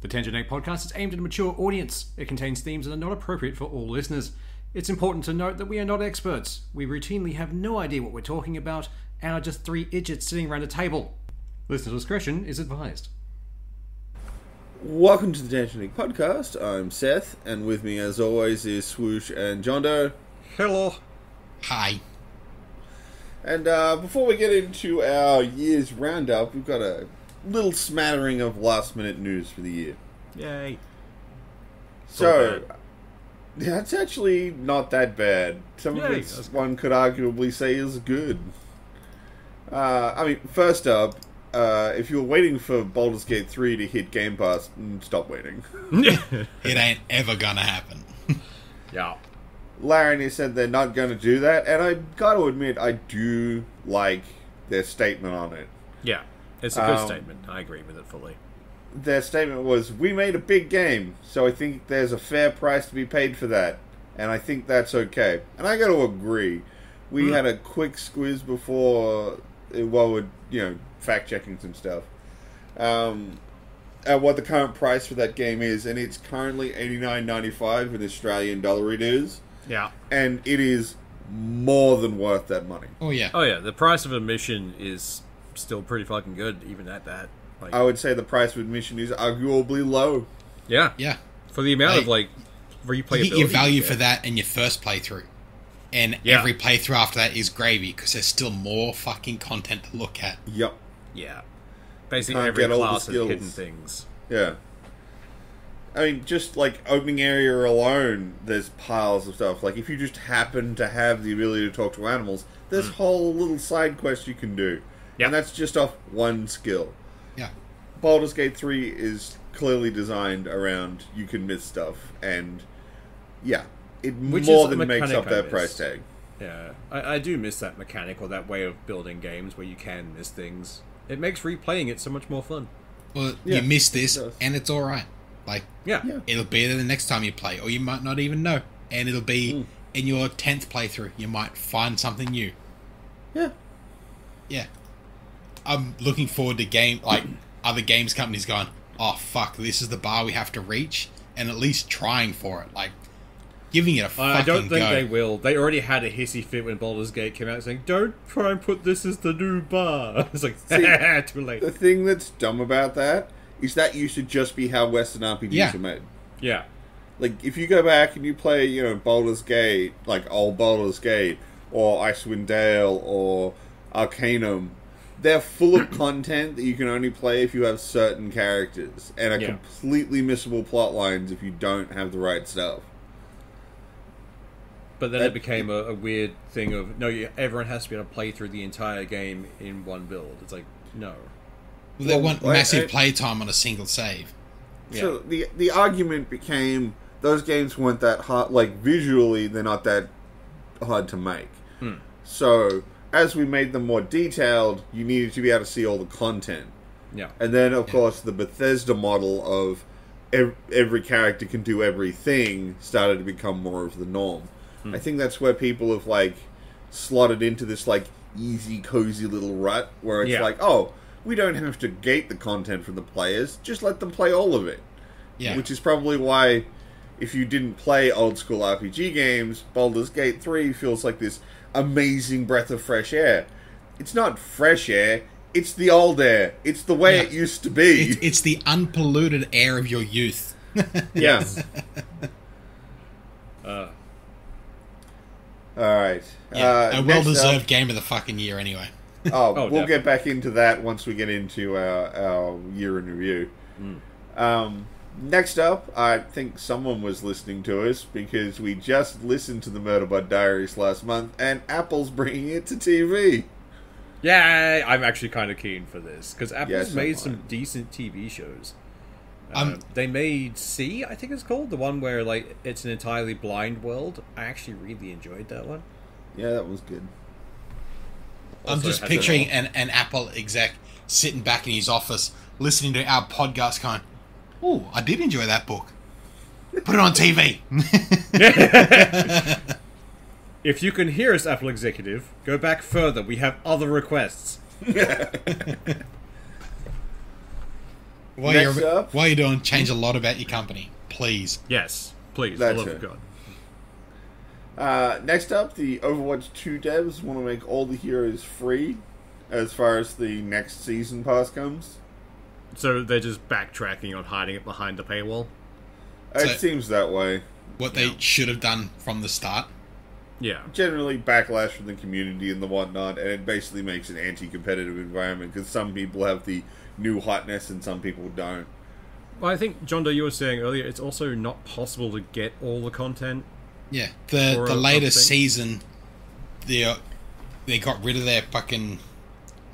The Tangent 8 podcast is aimed at a mature audience. It contains themes that are not appropriate for all listeners. It's important to note that we are not experts. We routinely have no idea what we're talking about and are just three idiots sitting around a table. Listener discretion is advised. Welcome to the Tangent 8 podcast. I'm Seth, and with me as always is Swoosh and John Doe. Hello. Hi. And before we get into our year's roundup, we've got a little smattering of last minute news for the year. Yay. So, that's actually not that bad. Some of it one could arguably say is good. First up, if you were waiting for Baldur's Gate 3 to hit Game Pass, stop waiting. It ain't ever gonna happen. Yeah. Larry said they're not going to do that, and I got to admit, I do like their statement on it. Yeah, it's a good statement. I agree with it fully. Their statement was, we made a big game, so I think there's a fair price to be paid for that, and I think that's okay. And I got to agree. We had a quick squiz before, while we're, fact-checking some stuff, at what the current price for that game is, and it's currently $89.95 in Australian dollar it is. Yeah. And it is more than worth that money. Oh, yeah. Oh, yeah. The price of admission is still pretty fucking good, even at that. I would say the price of admission is arguably low. Yeah. Yeah. For the amount of, replayability. You get your value for that in your first playthrough. And every playthrough after that is gravy, because there's still more fucking content to look at. Yep. Yeah. Basically every class has hidden things. Yeah. I mean, just, opening area alone, there's piles of stuff. If you just happen to have the ability to talk to animals, there's whole little side quests you can do. Yep. And that's just off one skill. Yeah. Baldur's Gate 3 is clearly designed around you can miss stuff, and, it more than makes up that price tag. Yeah. I do miss that mechanic, or that way of building games where you can miss things. It makes replaying it so much more fun. Well, you miss this, and it's alright. It'll be there the next time you play, or you might not even know. And it'll be in your 10th playthrough. You might find something new. Yeah. Yeah. I'm looking forward to other games companies going, oh, fuck, this is the bar we have to reach, and at least trying for it. Giving it a fucking go. I don't think they will. They already had a hissy fit when Baldur's Gate came out saying, don't try and put this as the new bar. It's too late. The thing that's dumb about that is that used to just be how Western RPGs are made. Yeah. If you go back and you play, Baldur's Gate, old Baldur's Gate, or Icewind Dale, or Arcanum, they're full of content that you can only play if you have certain characters, and are completely missable plot lines if you don't have the right stuff. But then it became a weird thing of, everyone has to be able to play through the entire game in one build. It's no. Well, they want massive playtime on a single save. So the argument became those games weren't that hard. Visually, they're not that hard to make. So as we made them more detailed, you needed to be able to see all the content. Yeah. And then, of course, the Bethesda model of every character can do everything started to become more of the norm. I think that's where people have slotted into this easy, cozy little rut where it's we don't have to gate the content from the players, just let them play all of it. Yeah. Which is probably why, if you didn't play old school RPG games, Baldur's Gate 3 feels like this amazing breath of fresh air. It's not fresh air, it's the old air. It's the way it used to be. It's the unpolluted air of your youth. Yes. Alright. A well-deserved game of the fucking year, anyway. We'll get back into that once we get into our year in review. Next up, I think someone was listening to us because we just listened to the Murderbot Diaries last month, and Apple's bringing it to TV. Yeah, I'm actually kind of keen for this because Apple's made some decent TV shows. They made C, I think it's called, the one where it's an entirely blind world. I actually really enjoyed that one. Yeah, that was good. I'm just picturing an Apple exec sitting back in his office listening to our podcast going, oh, I did enjoy that book. Put it on TV. If you can hear us, Apple executive, go back further. We have other requests. Next up, while you're doing, change a lot about your company, please. Yes, please. That's For the love it. of God. next up, the Overwatch 2 devs want to make all the heroes free as far as the next season pass comes. So they're just backtracking on hiding it behind the paywall? It So- seems that way. What they should have done from the start. Yeah. Generally, backlash from the community and the whatnot, and it basically makes an anti-competitive environment because some people have the new hotness and some people don't. Well, I think, John Doe, you were saying earlier, it's also not possible to get all the content. Yeah, Or the a latest thing. season, they got rid of their fucking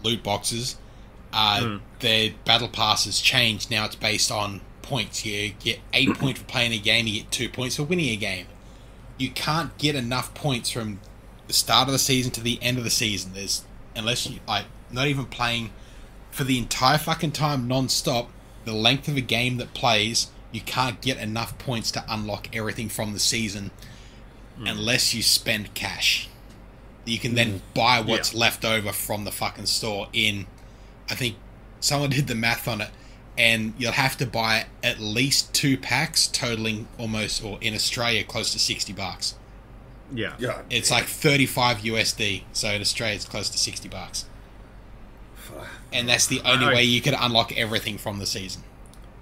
loot boxes. Their battle passes changed. Now it's based on points. You get 8 points for playing a game. You get 2 points for winning a game. You can't get enough points from the start of the season to the end of the season. Unless you not even playing for the entire fucking time non-stop, the length of a game that plays, you can't get enough points to unlock everything from the season unless you spend cash. You can then buy what's left over from the fucking store in, I think someone did the math on it, and you'll have to buy at least 2 packs totaling almost, or in Australia, close to $60. Yeah. Yeah, It's like 35 USD, so in Australia it's close to $60. And that's the only way you could unlock everything from the season.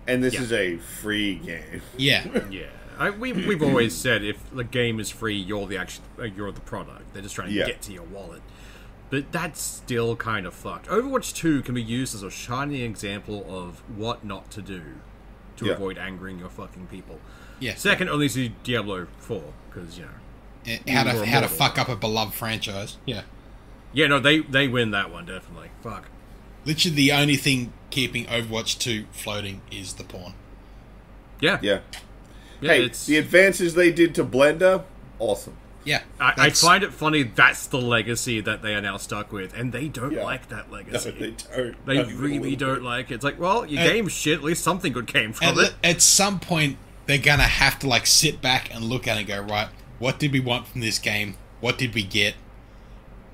and this Yeah. is a free game. Yeah. Yeah. We've always said if the game is free, you're the product. They're just trying to Yeah. get to your wallet. But that's still kind of fucked. Overwatch 2 can be used as a shining example of what not to do to Yeah. avoid angering your fucking people. Yeah. Second only to Diablo 4, because, How More to immortal. fuck up a beloved franchise. Yeah. Yeah, no, they win that one, definitely. Fuck. Literally the only thing keeping Overwatch 2 floating is the porn. Yeah. Yeah. Yeah, Hey, it's... the advances they did to Blender, awesome. Yeah. I that's- find it funny that's the legacy that they are now stuck with, and they don't Yeah. like that No, legacy. they don't. They Not even a really little don't bit. like it. It's like, well, your And- game's shit, at least something good came from it. At some point, they're going to have to sit back and look at it and go, right, what did we want from this game? What did we get?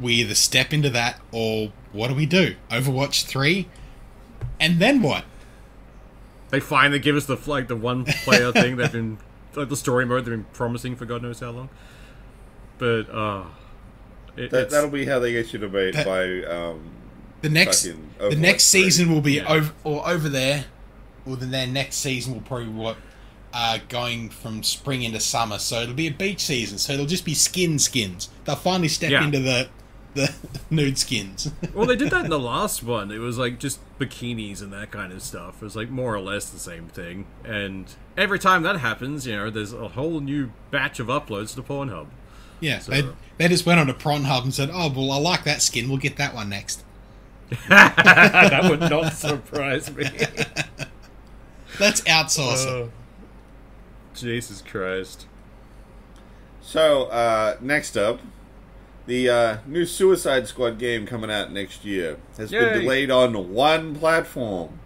We either step into that, or what do we do? Overwatch 3? And then what? They finally give us the one player thing they've been, the story mode they've been promising for God knows how long. But That'll be how they get you to buy The next fucking the Overwatch next 3. season will be Yeah. over there, or then their next season will probably going from spring into summer. So it'll be a beach season. So it'll just be skins. They'll finally step Yeah. into the nude skins. Well, they did that in the last one. It was just bikinis and that kind of stuff. It was more or less the same thing. And every time that happens, there's a whole new batch of uploads to Pornhub. Yeah, So- they just went on to Pornhub and said, "Oh, well, I like that skin. We'll get that one next." That would not surprise me. Let's outsource it. Jesus Christ. So, next up, the new Suicide Squad game coming out next year has been Yay. delayed on one platform.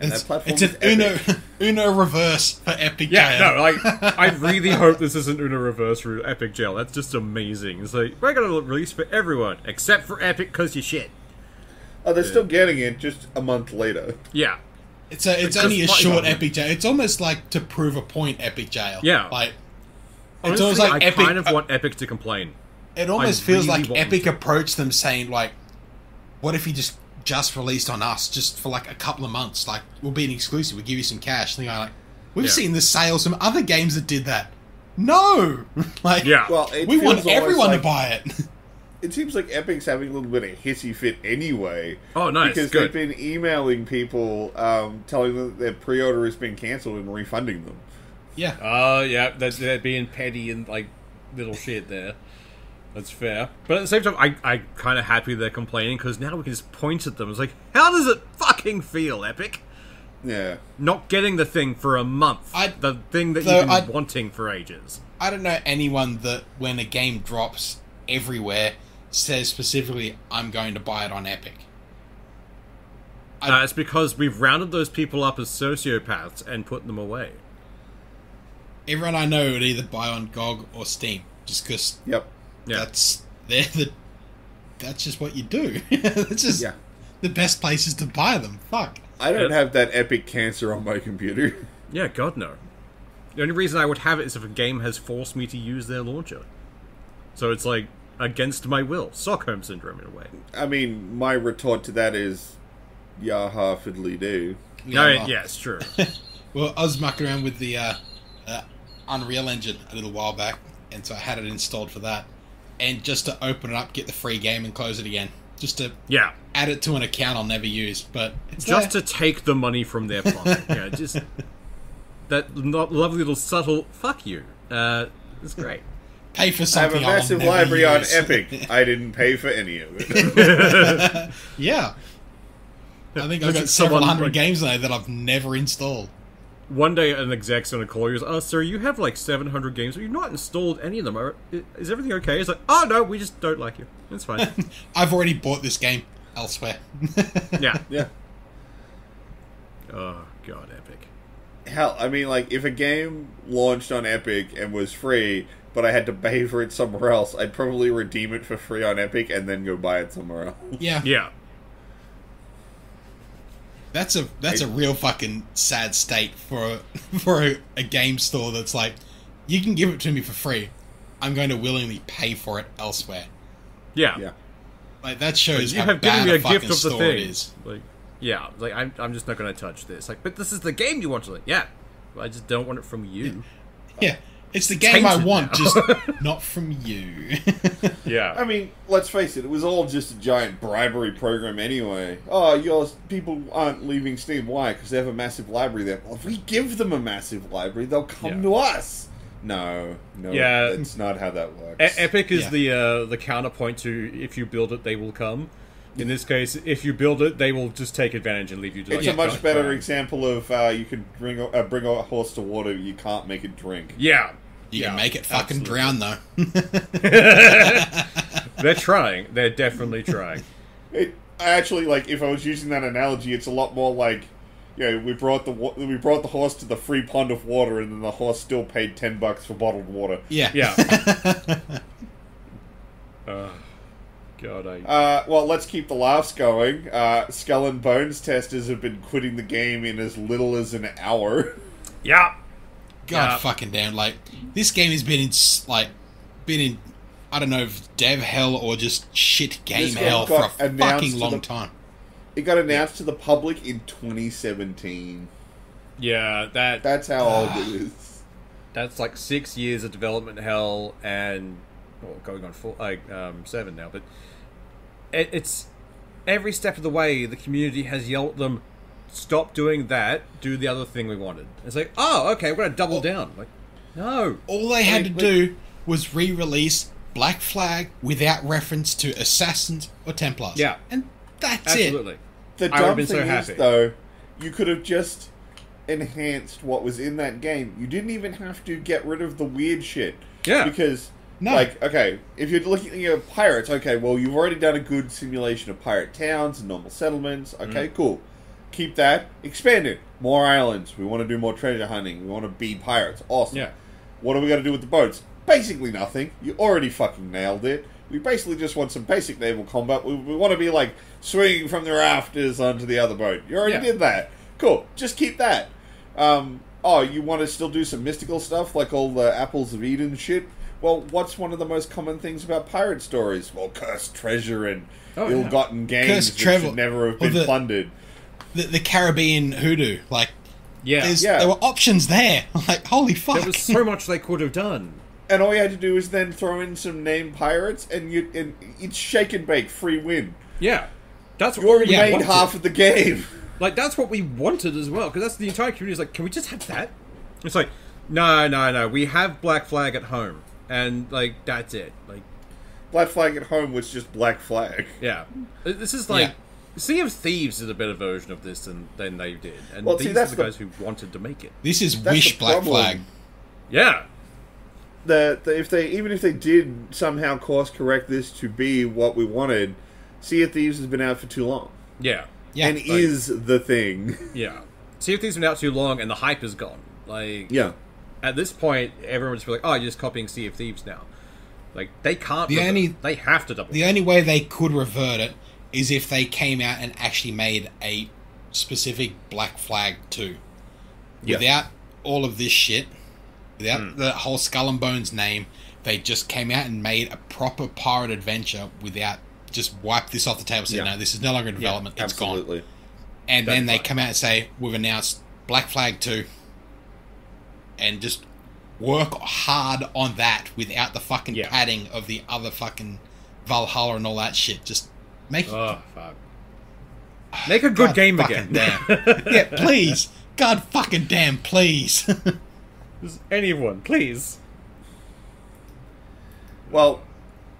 And that platform It's is an Epic. Uno reverse for Epic Yeah, Jail. no, I really hope this isn't Una Reverse for Epic Jail. That's just amazing. It's we're going to release for everyone, except for Epic, because you shit. Oh, they're still getting it just a month later. Yeah. It's Because only a fuck short them. Epic Jail. It's almost like to prove a point Epic Jail. Yeah. It's Honestly, almost like I Epic. kind of want Epic to complain. It almost I feels really like want Epic them approached them saying, what if you just released on us just for a couple of months? We'll be an exclusive. We'll give you some cash. And they're going we've Yeah. seen the sales from other games that did that. No! Yeah. Well, it we want feels almost everyone to like- buy it. It seems like Epic's having a little bit of hissy fit anyway. Oh, nice. Because Good. they've been emailing people, telling them that their pre-order has been cancelled and refunding them. Yeah. Oh, yeah, they're being petty and, little shit there. That's fair. But at the same time, I'm kind of happy they're complaining, because now we can just point at them. It's how does it fucking feel, Epic? Yeah. Not getting the thing for a month. The thing that though you've been I- wanting for ages. I don't know anyone that when a game drops everywhere says specifically, I'm going to buy it on Epic. It's because we've rounded those people up as sociopaths and put them away. Everyone I know would either buy on GOG or Steam, just because Yep. Yeah. that's just what you do. That's just Yeah. the best places to buy them. Fuck. I don't have that epic cancer on my computer. Yeah, God no. The only reason I would have it is if a game has forced me to use their launcher. So it's like against my will. Stockholm syndrome in a way. I mean, my retort to that is, yaha fiddly do. Yeah, it's true. Well, I was mucking around with the Unreal Engine a little while back, and so I had it installed for that. And just to open it up, get the free game, and close it again. Just to add it to an account I'll never use. But it's just to take the money from their pocket. Yeah, just that lovely little subtle fuck you. It's great. Pay for I have something a massive library on Epic. I didn't pay for any of it. Yeah. I think I've got several hundred games now that I've never installed. One day an exec's gonna call you and say, "Oh, sir, you have like 700 games, but you've not installed any of them. Is everything okay?" It's like, "Oh, no, we just don't like you. It's fine." I've already bought this game elsewhere. Yeah. Yeah. Oh, God, Epic. Hell, I mean, like, if a game launched on Epic and was free, but I had to pay for it somewhere else, I'd probably redeem it for free on Epic and then go buy it somewhere else. Yeah. That's a real fucking sad state for a game store that's like, you can give it to me for free. I'm going to willingly pay for it elsewhere. Yeah. Like, that shows you how have given bad me a a gift fucking of the store thing. it is. Like, I'm just not going to touch this. Like, but this is the game you want to. Like, yeah, I just don't want it from you. Yeah. It's the game I want, now. just not from you. Yeah. I mean, let's face it was all just a giant bribery program anyway. Oh, people aren't leaving Steam. Why? Because they have a massive library there. Well, if we give them a massive library, they'll come to us. No, that's not how that works. Epic is the counterpoint to if you build it, they will come. In this case, if you build it, they will just take advantage and leave you to It's a much better example of you can bring a horse to water, you can't make it drink. Yeah. You can make it fucking drown, though. They're trying. They're definitely trying. Actually, like, if I was using that analogy, it's a lot more like, we brought the horse to the free pond of water, and then the horse still paid $10 for bottled water. Yeah. God, well, let's keep the laughs going. Skull and Bones testers have been quitting the game in as little as an hour. Yeah. God fucking damn! Like, this game has been in I don't know, dev hell or just shit game hell for a fucking long time. It got announced to the public in 2017. Yeah, that's how old it is. That's like 6 years of development hell, and going on 7 now. But it's every step of the way the community has yelled at them, stop doing that, do the other thing we wanted. It's like, oh, okay, we're going to double down. Like, no. All they had to do was re-release Black Flag without reference to Assassins or Templars. Yeah. And that's Absolutely. The dumb thing is, though, you could have just enhanced what was in that game. You didn't even have to get rid of the weird shit. Yeah. Because, okay, if you're looking at pirates, okay, well, you've already done a good simulation of pirate towns and normal settlements. Okay, cool. Keep that. Expand it. More islands. We want to do more treasure hunting. We want to be pirates. Awesome. Yeah. What are we going to do with the boats? Basically nothing. You already fucking nailed it. We basically just want some basic naval combat. We want to be like swinging from the rafters onto the other boat. You already did that. Cool. Just keep that. You want to still do some mystical stuff like all the Apples of Eden shit? Well, what's one of the most common things about pirate stories? Well, cursed treasure and ill-gotten gains that should never have been plundered. The Caribbean hoodoo, like, there were options there. Like, holy fuck. There was so much they could have done. And all you had to do is then throw in some named pirates, and it's shake and bake, free win. Yeah. That's what you already made half of the game. Like, that's what we wanted as well, because that's the entire community is like, can we just have that? It's like, no, we have Black Flag at home, and, like, that's it. Like, Black Flag at home was just Black Flag. Yeah. This is like... Sea of Thieves is a better version of this than they did. And these are the guys who wanted to make it. This is Wish Black Flag. Yeah. If they did somehow course correct this to be what we wanted, Sea of Thieves has been out for too long. Yeah. And is the thing. Yeah. Sea of Thieves has been out too long and the hype is gone. Like, at this point, everyone would just be like, oh, you're just copying Sea of Thieves now. Like, they can't. They have to double. The only way they could revert it is if they came out and actually made a specific Black Flag 2. Yep. Without all of this shit, without the whole Skull and Bones name, they just came out and made a proper pirate adventure without just wipe this off the table and say, no, this is no longer in development, it's absolutely. gone. And then they come out and say, we've announced Black Flag 2, and just work hard on that without the fucking padding of the other fucking Valhalla and all that shit. Just make fuck. Make a good game again. Damn. Yeah, please. God fucking damn, please. Just anyone, please. Well,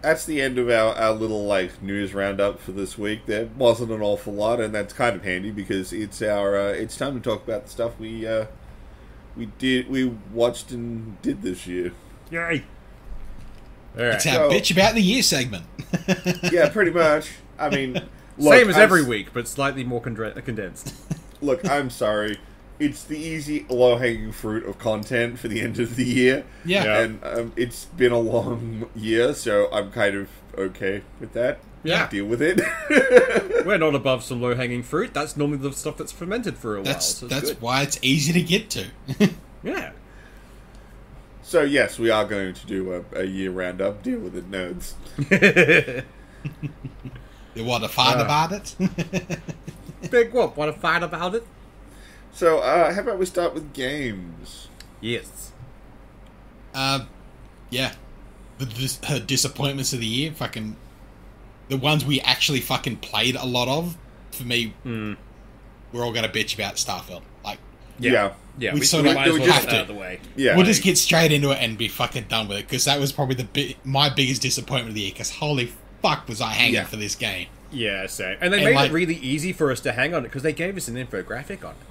that's the end of our little like news roundup for this week. There wasn't an awful lot, and that's kind of handy because it's it's time to talk about the stuff we watched and did this year. Yay! All right. It's our bitch about the year segment. Yeah, pretty much. I mean, look, same as every week, but slightly more condensed. Look, I'm sorry. It's the easy, low-hanging fruit of content for the end of the year. Yeah. And it's been a long year, so I'm kind of okay with that. Yeah. Deal with it. We're not above some low-hanging fruit. That's normally the stuff that's fermented for a while. So that's good. why it's easy to get to. Yeah. So, yes, we are going to do a year roundup. Deal with it, nerds. You want to fight about it? Big whoop. Want to fight about it? So, how about we start with games? Yes. Yeah. The disappointments of the year, fucking... The ones we actually fucking played a lot of, for me, we're all going to bitch about Starfield. Like... Yeah. We sort of might as well have get to. out of the way. Yeah. We'll just get straight into it and be fucking done with it, because that was probably my biggest disappointment of the year, because holy fuck was I hanging for this game. Yeah, same. And they made it really easy for us to hang on it, because they gave us an infographic on it.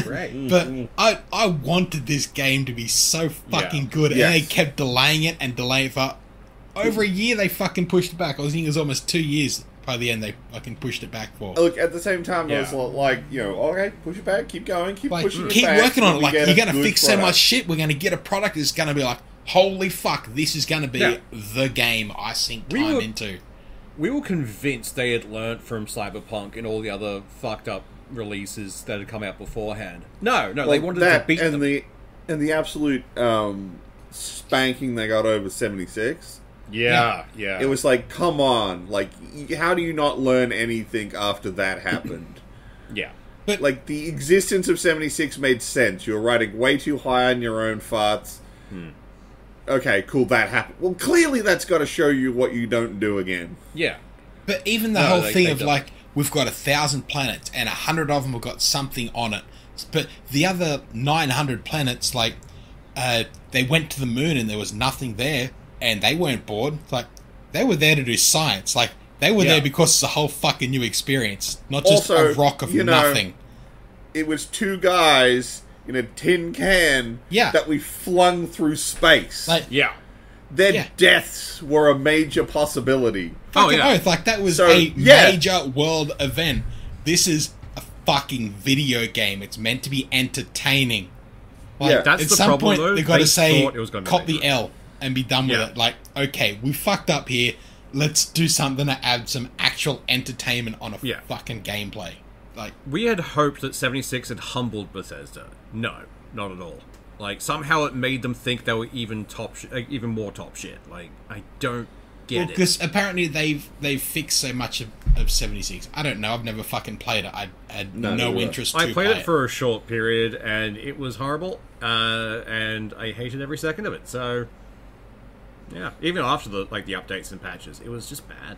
Great. But I wanted this game to be so fucking good, and they kept delaying it and delaying it for over a year. They fucking pushed it back. I was thinking it was almost 2 years by the end. They fucking pushed it back for. Look, at the same time, I was like, okay, push it back, keep going, keep pushing it keep back. Working on it. Like, you're gonna fix so product. much shit. We're gonna get a product that's gonna be like, holy fuck, this is gonna be the game I sink time into. We were convinced they had learnt from Cyberpunk and all the other fucked up releases that had come out beforehand. No, they wanted to beat them. And the absolute spanking they got over 76. Yeah. It was like, come on. Like, how do you not learn anything after that happened? Yeah. But like, the existence of 76 made sense. You're riding way too high on your own farts. Okay, cool, that happened. Well, clearly that's got to show you what you don't do again. Yeah. But even the whole thing of, like, we've got 1,000 planets, and 100 of them have got something on it. But the other 900 planets, like, they went to the moon and there was nothing there, and they weren't bored. Like, they were there to do science. Like, they were there because it's a whole fucking new experience, not just also, a rock of nothing. It was two guys in a tin can that we flung through space. Like, their deaths were a major possibility. Fucking oath, like, that was a major world event. This is a fucking video game. It's meant to be entertaining. Like, that's at the some problem, point, though. they've got to They say, thought it was gonna be cop the dangerous. L and be done with it. Like, okay, we fucked up here. Let's do something to add some actual entertainment on a fucking gameplay. Like, we had hoped that 76 had humbled Bethesda. No, not at all. Like, somehow it made them think they were even even more top shit. Like, I don't get it. Because apparently they've fixed so much of 76. I don't know. I've never fucking played it. I had no interest. I played it for a short period, and it was horrible. And I hated every second of it. So, yeah, even after the updates and patches, it was just bad.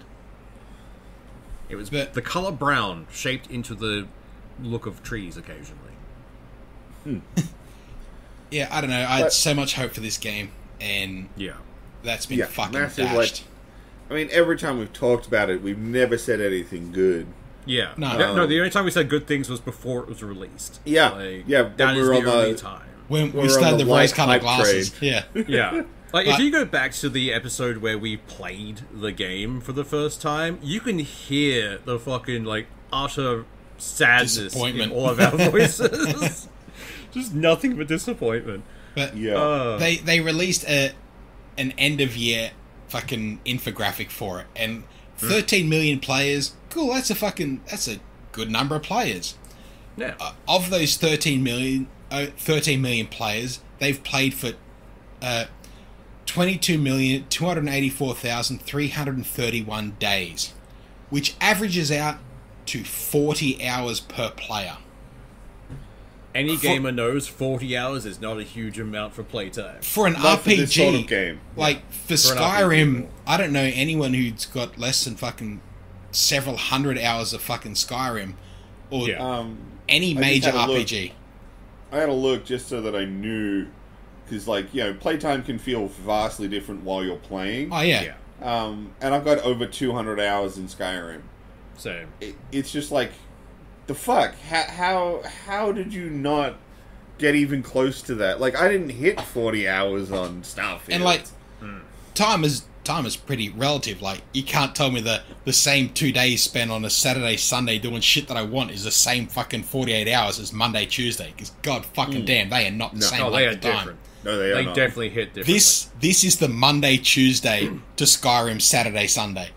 It was the color brown shaped into the look of trees occasionally. Yeah, I don't know. I had so much hope for this game, and that's been fucking dashed. I mean, every time we've talked about it, we've never said anything good. Yeah. No, the only time we said good things was before it was released. Yeah. That is the only time. When we started the rose-colored glasses. Trade. Yeah. Like, if you go back to the episode where we played the game for the first time, you can hear the fucking, utter sadness in all of our voices. Just nothing but disappointment. But they released an end-of-year fucking infographic for it, and 13 million players. Cool, that's a good number of players. Yeah. Of those 13 million players, they've played for 22,284,331 days, which averages out to 40 hours per player. Any gamer knows 40 hours is not a huge amount for playtime. For an Not RPG, for this sort of game. like for For an Skyrim, RPG. I don't know anyone who's got less than fucking several hundred hours of fucking Skyrim or Yeah. any I major just had a look. RPG. I had a look just so that I knew, because playtime can feel vastly different while you're playing. Oh yeah. And I've got over 200 hours in Skyrim. Same. It's just like, the fuck? How did you not get even close to that? Like, I didn't hit 40 hours on stuff. And like time is pretty relative. Like you can't tell me the same 2 days spent on a Saturday, Sunday doing shit that I want is the same fucking 48 hours as Monday, Tuesday. Because God fucking damn, they are not the same No, they are length of time. different. No, they are They not. definitely hit differently. This is the Monday, Tuesday to Skyrim Saturday, Sunday.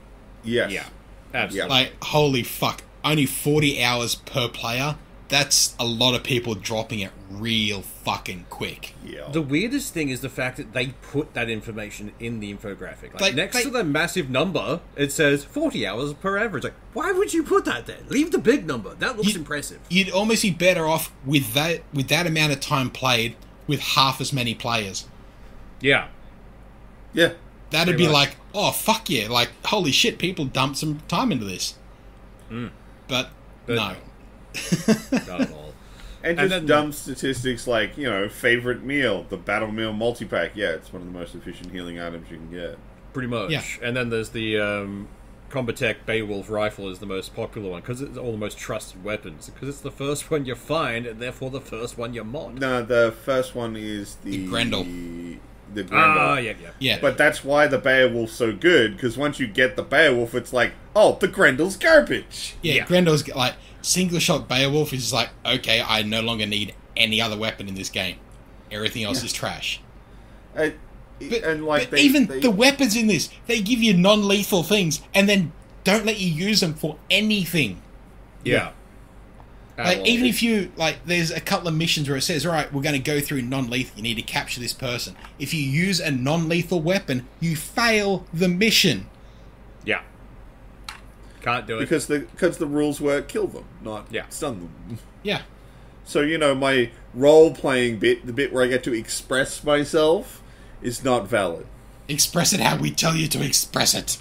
Yes. Yeah. Absolutely. Like holy fuck, only 40 hours per player. That's a lot of people dropping it real fucking quick. Yeah. The weirdest thing is the fact that they put that information in the infographic. Like, Like, next to the massive number, it says 40 hours per average. Like, why would you put that there? Leave the big number. That looks impressive. You'd almost be better off with that amount of time played with half as many players. Yeah. Yeah. That'd Pretty be much. like, oh fuck yeah, like holy shit, people dumped some time into this. But no. Not at all. And And just then- dumb statistics like, favorite meal, the Battle Meal multi-pack. Yeah, it's one of the most efficient healing items you can get. Pretty much. Yeah. And then there's the Combatech Beowulf rifle is the most popular one because it's all the most trusted weapons. Because it's the first one you find and therefore the first one you mod. No, the first one is the Grendel. The Grendel. Ah, yeah. Yeah. But that's why the Beowulf's so good, because once you get the Beowulf, it's like, oh, the Grendel's garbage. Yeah, Grendel's like single shot Beowulf is like, okay, I no longer need any other weapon in this game. Everything else is trash. But The weapons in this, they give you non-lethal things and then don't let you use them for anything. Yeah. Like, even if you, like, there's a couple of missions where it says, all right, we're going to go through non-lethal, you need to capture this person. If you use a non-lethal weapon, you fail the mission. Yeah. Can't do it. because the rules were kill them, not Yeah. stun them. Yeah. So, my role-playing bit, the bit where I get to express myself, is not valid. Express it how we tell you to express it.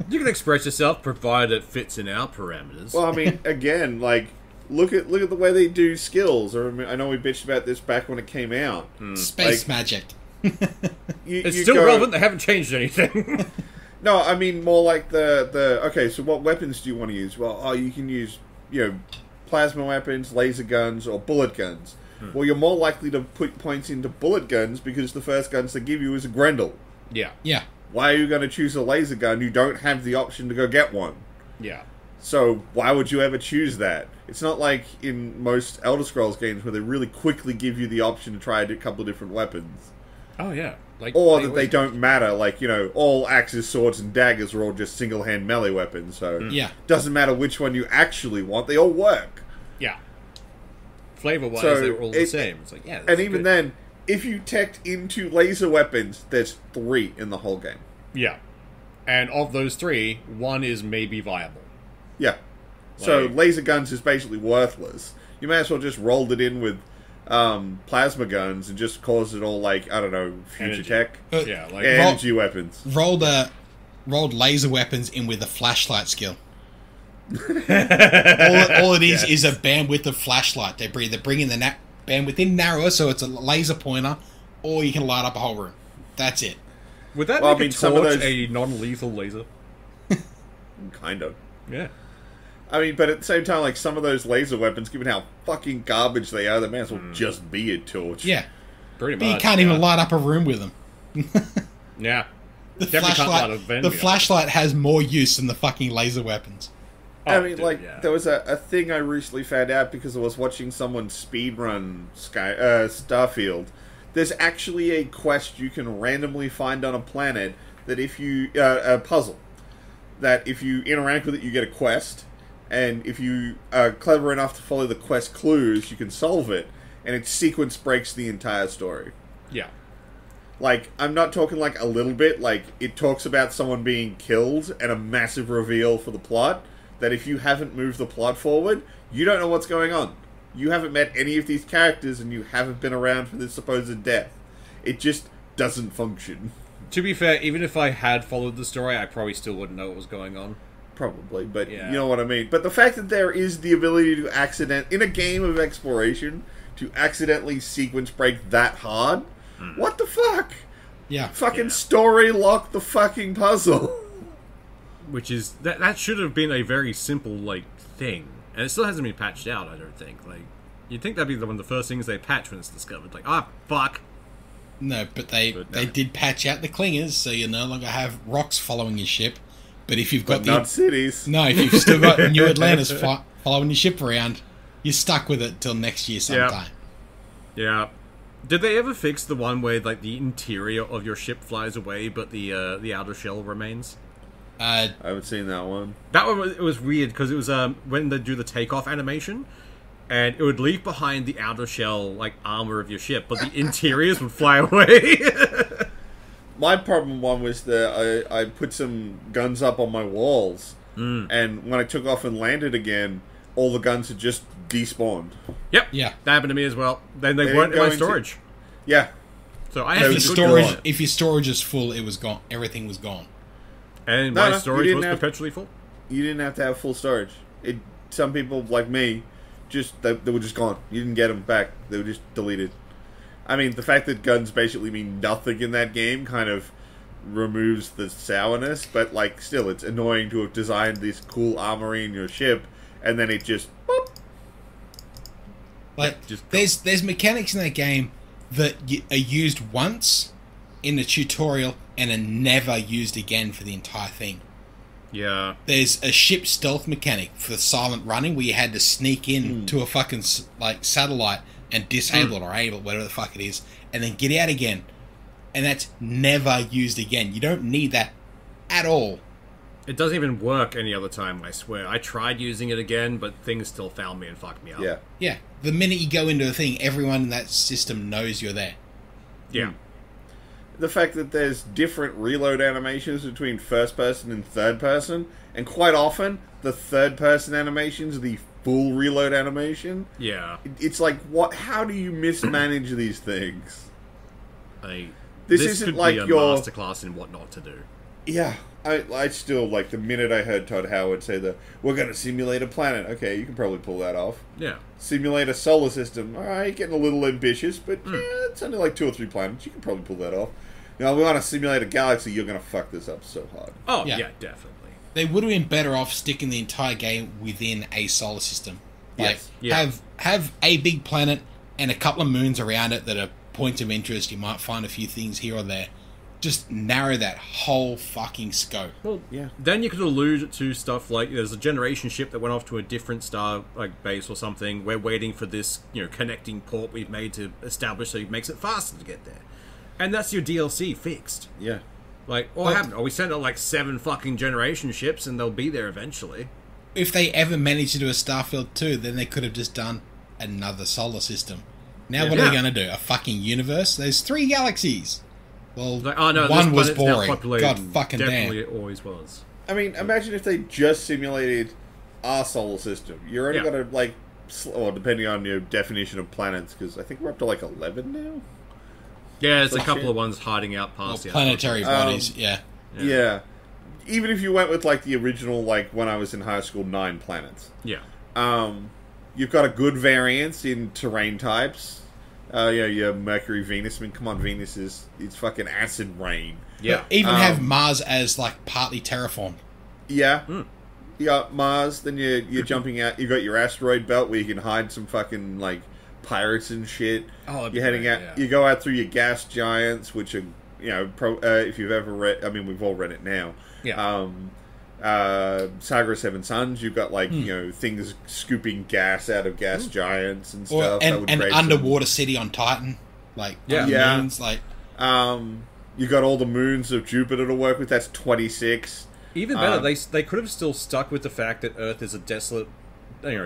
You can express yourself provided it fits in our parameters. Well, I mean, again, like, look at the way they do skills. I know we bitched about this back when it came out. Space Like- magic. it's you still go- relevant. They haven't changed anything. No, I mean more like the okay. So what weapons do you want to use? Well, you can use plasma weapons, laser guns, or bullet guns. Well, you're more likely to put points into bullet guns because the first guns they give you is a Grendel. yeah. Yeah. Why are you going to choose a laser gun? You don't have the option to go get one. Yeah. So why would you ever choose that? It's not like in most Elder Scrolls games where they really quickly give you the option to try a couple of different weapons. Oh, yeah. Like, Or that they always- don't matter, like, all axes, swords, and daggers are all just single-hand melee weapons, so Yeah. doesn't matter which one you actually want, they all work. Yeah. Flavor-wise, So, they're all the same. It's like, yeah. And even then, if you teched into laser weapons, there's 3 in the whole game. Yeah. And of those 3, one is maybe viable. Yeah. So Like- laser guns is basically worthless. You may as well just rolled it in with plasma guns and just caused it all, like, I don't know, future Energy. tech. Yeah, like... Energy weapons. Rolled laser weapons in with a flashlight skill. all it is a bandwidth of flashlight. They're bringing the bandwidth in narrower, so it's a laser pointer, or you can light up a whole room. That's it. Would that Well, I make mean, a some of torch those- a non-lethal laser? Kind of. Yeah. I mean, but at the same time, like, some of those laser weapons, given how fucking garbage they are, they may as well just be a torch. Yeah. Pretty But much. you can't even light up a room with them. Yeah. The Definitely can't light a flashlight, van the behind. flashlight has more use than the fucking laser weapons. I mean, dude, like, yeah. there was a thing I recently found out because I was watching someone speedrun Starfield. There's actually a quest you can randomly find on a planet that if you... a puzzle. That if you interact with it, you get a quest. and if you are clever enough to follow the quest clues, you can solve it, and its sequence breaks the entire story. Yeah. Like, I'm not talking like a little bit, like, it talks about someone being killed and a massive reveal for the plot, that if you haven't moved the plot forward, you don't know what's going on. You haven't met any of these characters, and you haven't been around for this supposed death. It just doesn't function. To be fair, even if I had followed the story, I probably still wouldn't know what was going on. Probably, but Yeah. you know what I mean. But the fact that there is the ability to in a game of exploration, to accidentally sequence break that hard, what the fuck? Yeah. Fucking story lock the fucking puzzle. Which is... That should have been a very simple, like, thing. And it still hasn't been patched out, I don't think. Like, you'd think that'd be one of the first things they patch when it's discovered. Like, fuck. No, but they did patch out the clingers, so you no longer have rocks following your ship. But if you've got But not cities. No, if you've still got New Atlantis following your ship around, you're stuck with it till next year sometime. Yeah. Did they ever fix the one where, like, the interior of your ship flies away, but the outer shell remains? I haven't seen that one. That one it was weird because it was when they do the takeoff animation, and it would leave behind the outer shell like armor of your ship, but the interiors would fly away. My problem one was that I put some guns up on my walls, and when I took off and landed again, all the guns had just despawned. Yep. Yeah. That happened to me as well. Then they They weren't in didn't my go into- storage. Yeah, So I If had your to storage, if your storage is full, it was gone. Everything was gone. and No, my no, you storage didn't was have- perpetually full. you didn't have to have full storage. Some people like me, they were just gone. You didn't get them back. They were just deleted. I mean, the fact that guns basically mean nothing in that game kind of removes the sourness, but like still, it's annoying to have designed this cool armory in your ship, and then it just boop. Like, just there's mechanics in that game that are used once in the tutorial and are never used again for the entire thing. Yeah. There's a ship stealth mechanic for silent running where you had to sneak in to a fucking like satellite and disable it or able it, whatever the fuck it is, and then get out again. And that's never used again. You don't need that at all. It doesn't even work any other time, I swear. I tried using it again, but things still found me and fucked me up. Yeah. Yeah, the minute you go into a thing, everyone in that system knows you're there. Yeah. The fact that there's different reload animations between first person and third person, and quite often the third person animations are the full reload animation. Yeah. It's like, what? How do you mismanage these things? This isn't could like be a your- masterclass in what not to do. Yeah, I still, like, the minute I heard Todd Howard say we're going to simulate a planet, okay, you can probably pull that off. Yeah. Simulate a solar system, alright, getting a little ambitious, but yeah, it's only like 2 or 3 planets, you can probably pull that off. Now, we want to simulate a galaxy, you're going to fuck this up so hard. Oh, Yeah. yeah, definitely. They would have been better off sticking the entire game within a solar system. Like, Yes. Yeah. have a big planet and a couple of moons around it that are points of interest. You might find a few things here or there. Just narrow that whole fucking scope. Well, Yeah. then you could allude to stuff like there's a generation ship that went off to a different star like base or something. We're waiting for this, connecting port we've made to establish so it makes it faster to get there. And that's your DLC fixed. Yeah. Like, what happened? Oh, we sent out like 7 fucking generation ships and they'll be there eventually. If they ever managed to do a Starfield 2, then they could have just done another solar system. Now what are they Yeah. going to do? A fucking universe? There's 3 galaxies. Well, Like, oh no, this one was planet's now boring. populated. God fucking Definitely damn. it always was. I mean, imagine if they just simulated our solar system. You're only Yeah. going to, like, or depending on your definition of planets, because I think we're up to, like, 11 now? Yeah, there's a Some couple shit. of ones hiding out Well, past the planetary bodies, yeah. Yeah. Even if you went with, like, the original, like, when I was in high school, 9 planets. Yeah. You've got a good variance in terrain types. Your Mercury, Venus. I mean, come on, Venus it's fucking acid rain. Yeah. Even have Mars as, like, partly terraformed. Yeah. You got Mars, then you're jumping out. You got your asteroid belt where you can hide some fucking, like, pirates and shit. Oh, that'd be you're heading great, out. yeah. You go out through your gas giants, which are, if you've ever read. I mean, we've all read it now. Yeah. Saga of Seven Suns. You've got like things scooping gas out of gas giants and Or stuff. That would an create some- underwater city on Titan. Like, Yeah. on the Yeah. moons, like... You got all the moons of Jupiter to work with. That's 26. Even better, they could have still stuck with the fact that Earth is a desolate,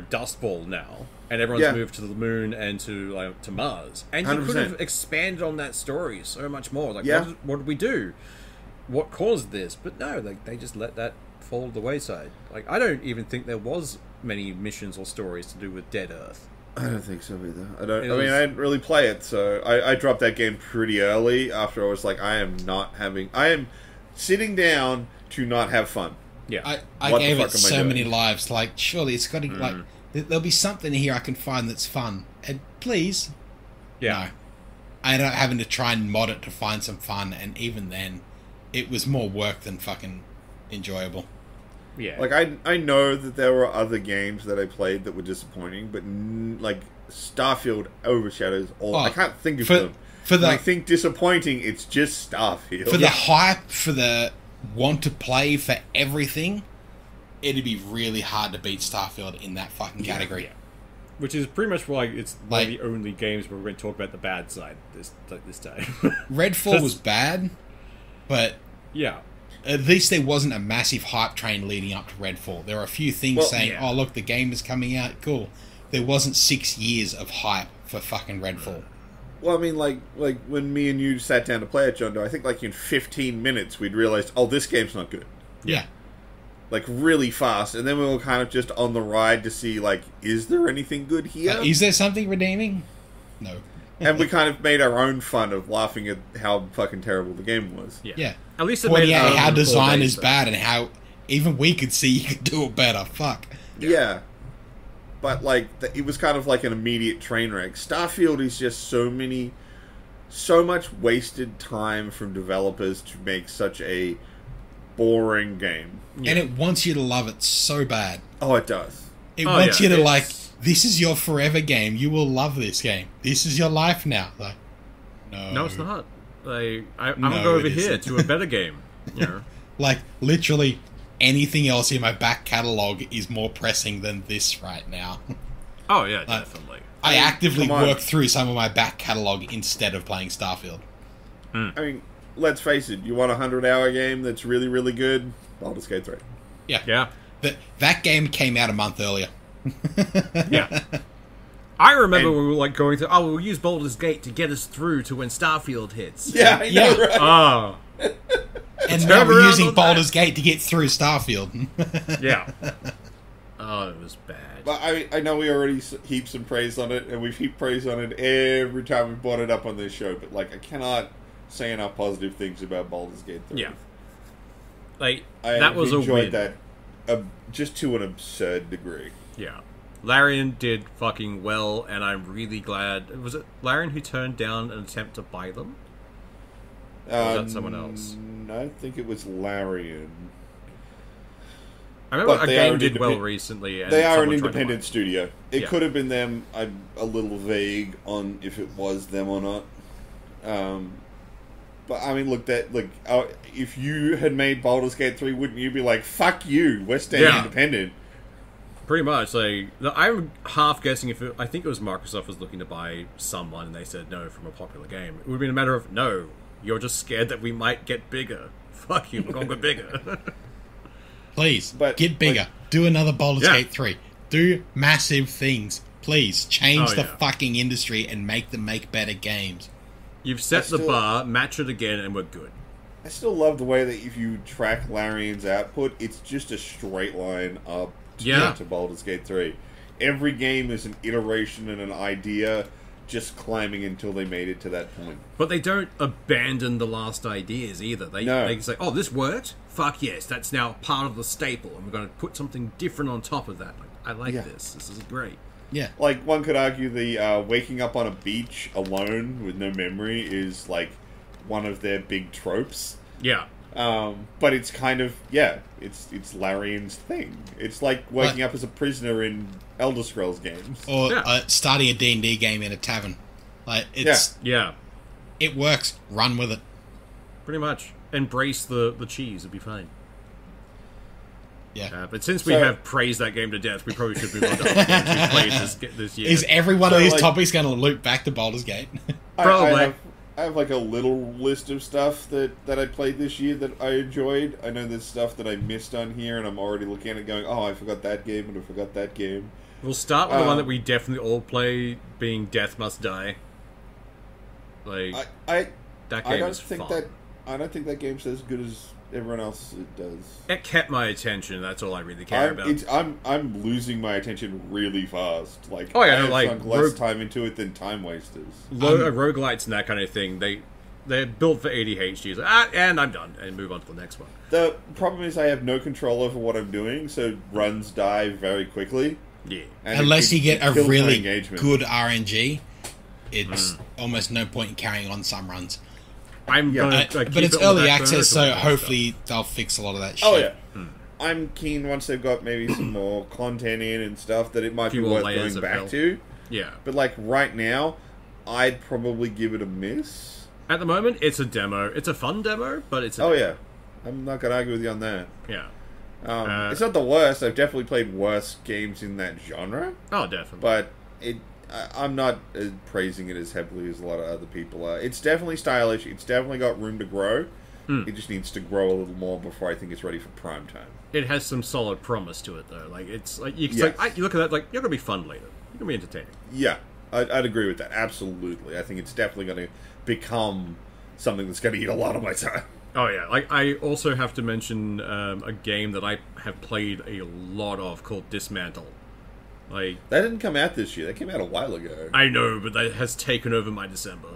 dust ball now, and everyone's moved to the moon and to Mars, and you 100%. could have expanded on that story so much more. Like, Yeah. what did we do? What caused this? But no, they just let that fall to the wayside. Like, I don't even think there was many missions or stories to do with Dead Earth. I don't think so either. I didn't really play it, so I dropped that game pretty early after I was like, I am sitting down to not have fun. Yeah. I What gave the it fuck am I so doing? many lives. Like, surely it's got to like there'll be something here I can find that's fun. And please, Yeah. no, I ended up having to try and mod it to find some fun, and even then, it was more work than fucking enjoyable. Yeah. Like, I know that there were other games that I played that were disappointing, but like Starfield overshadows all. I can't think of them. When I think disappointing, it's just Starfield. For the hype, for the want to play, for everything, it'd be really hard to beat Starfield in that fucking category. Yeah. Which is pretty much why it's one Like- of the only games where we're going to talk about the bad side this time. Redfall was bad, but Yeah. at least there wasn't a massive hype train leading up to Redfall. There were a few things saying, oh, look, the game is coming out, cool. There wasn't 6 years of hype for fucking Redfall. Well, I mean, like when me and you sat down to play it, John Doe, I think like in 15 minutes we'd realized, oh, this game's not good. Yeah. Like, really fast. And then we were kind of just on the ride to see, like, is there anything good here? Is there something redeeming? No. And we kind of made our own fun of laughing at how fucking terrible the game was. Yeah. At least it Pointing made it out out how in 4 design days, is though. bad and how even we could see you could do it better. Fuck. Yeah. But, like, it was kind of like an immediate train wreck. Starfield is just so much wasted time from developers to make such a boring game. And it wants you to love it so bad. Oh, it does. It wants you to, it's- like, this is your forever game. You will love this game. This is your life now. Like, no. No, it's not. Like, I'm No, going to go over it here isn't. to a better game. You know? Like, literally anything else in my back catalogue is more pressing than this right now. Oh, yeah, definitely. I actively come on. work through some of my back catalogue instead of playing Starfield. I mean, let's face it, you want a 100-hour game that's really, really good? Baldur's Gate 3. Yeah. Yeah. That game came out a month earlier. Yeah. I remember we were like going through, we'll use Baldur's Gate to get us through to when Starfield hits. Yeah, I know, Yeah. right? Oh, And now we're around using on Baldur's Gate to get through Starfield. yeah. Oh, it was bad. But I know we already heaped some praise on it, and we've heaped praise on it every time we brought it up on this show, but, like, I cannot say enough positive things about Baldur's Gate 3. Yeah. Like, I that was a enjoyed win. that just to an absurd degree. Yeah. Larian did fucking well, and I'm really glad. Was it Larian who turned down an attempt to buy them? Or was that someone else? I think it was Larian. I remember But a they are game an did well independent- recently. And They are an someone tried to buy independent it. studio. It Yeah. could have been them. I'm a little vague on if it was them or not. But I mean, look, if you had made Baldur's Gate 3, wouldn't you be like, "Fuck you, we're staying Yeah. independent"? Pretty much. Like, I'm half guessing I think it was Microsoft was looking to buy someone, and they said no from a popular game. It would have been a matter of, no, you're just scared that we might get bigger. Fuck you, we're going to get bigger. Please, But, get bigger. Do another Baldur's Yeah. Gate 3. Do massive things. Please, change Oh, the yeah. fucking industry and make them make better games. You've set the still- bar, match it again, and we're good. I still love the way that if you track Larian's output, it's just a straight line up to Yeah. get to Baldur's Gate 3. Every game is an iteration and an idea just climbing until they made it to that point. But they don't abandon the last ideas either. They can say, oh, this worked? Fuck yes, that's now part of the staple, and we're going to put something different on top of that. Like, I like this. This is great. Yeah. Like, one could argue the waking up on a beach alone with no memory is, like, one of their big tropes. Yeah. But it's kind of, it's Larian's thing. It's like waking up as a prisoner in Elder Scrolls games. Or Yeah. starting a D&D game in a tavern. Like, Yeah. it works. Run with it. Pretty much. Embrace the cheese, it'll be fine. Yeah. But since we So- have praised that game to death, we probably should move on to other games we played this year. Is every one So, of these like- topics going to loop back to Baldur's Gate? I Probably. have I have like a little list of stuff that I played this year that I enjoyed. I know there's stuff that I missed on here, and I'm already looking at it going, oh, I forgot that game, and I forgot that game. We'll start with the one that we definitely all play, being Death Must Die. Like, that game is fun. I don't think that game's as good as everyone else it does. It kept my attention. That's all I really care about. I'm losing my attention really fast. Like, oh yeah, I have like sunk less time into it than Time Wasters. Roguelites and that kind of thing. They're built for ADHD. Like, and I'm done, and move on to the next one. The problem is I have no control over what I'm doing, so runs die very quickly. Yeah, unless you get a really good RNG, it's almost no point in carrying on some runs. But it's early access, so hopefully they'll fix a lot of that shit. Oh yeah, I'm keen once they've got maybe some more content in and stuff that it might be worth going back to. Yeah, but like right now, I'd probably give it a miss. At the moment, it's a demo. It's a fun demo, but it's yeah, I'm not gonna argue with you on that. Yeah, it's not the worst. I've definitely played worse games in that genre. Oh, definitely. But I'm not praising it as heavily as a lot of other people are. It's definitely stylish. It's definitely got room to grow. It just needs to grow a little more before I think it's ready for prime time. It has some solid promise to it, though. Like, it's like you look at that, like, you're gonna be fun later. You're gonna be entertaining. Yeah, I'd agree with that. Absolutely. I think it's definitely going to become something that's going to eat a lot of my time. Oh yeah, like I also have to mention a game that I have played a lot of called Dismantle. Like, that didn't come out this year. That came out a while ago. I know, but that has taken over my December.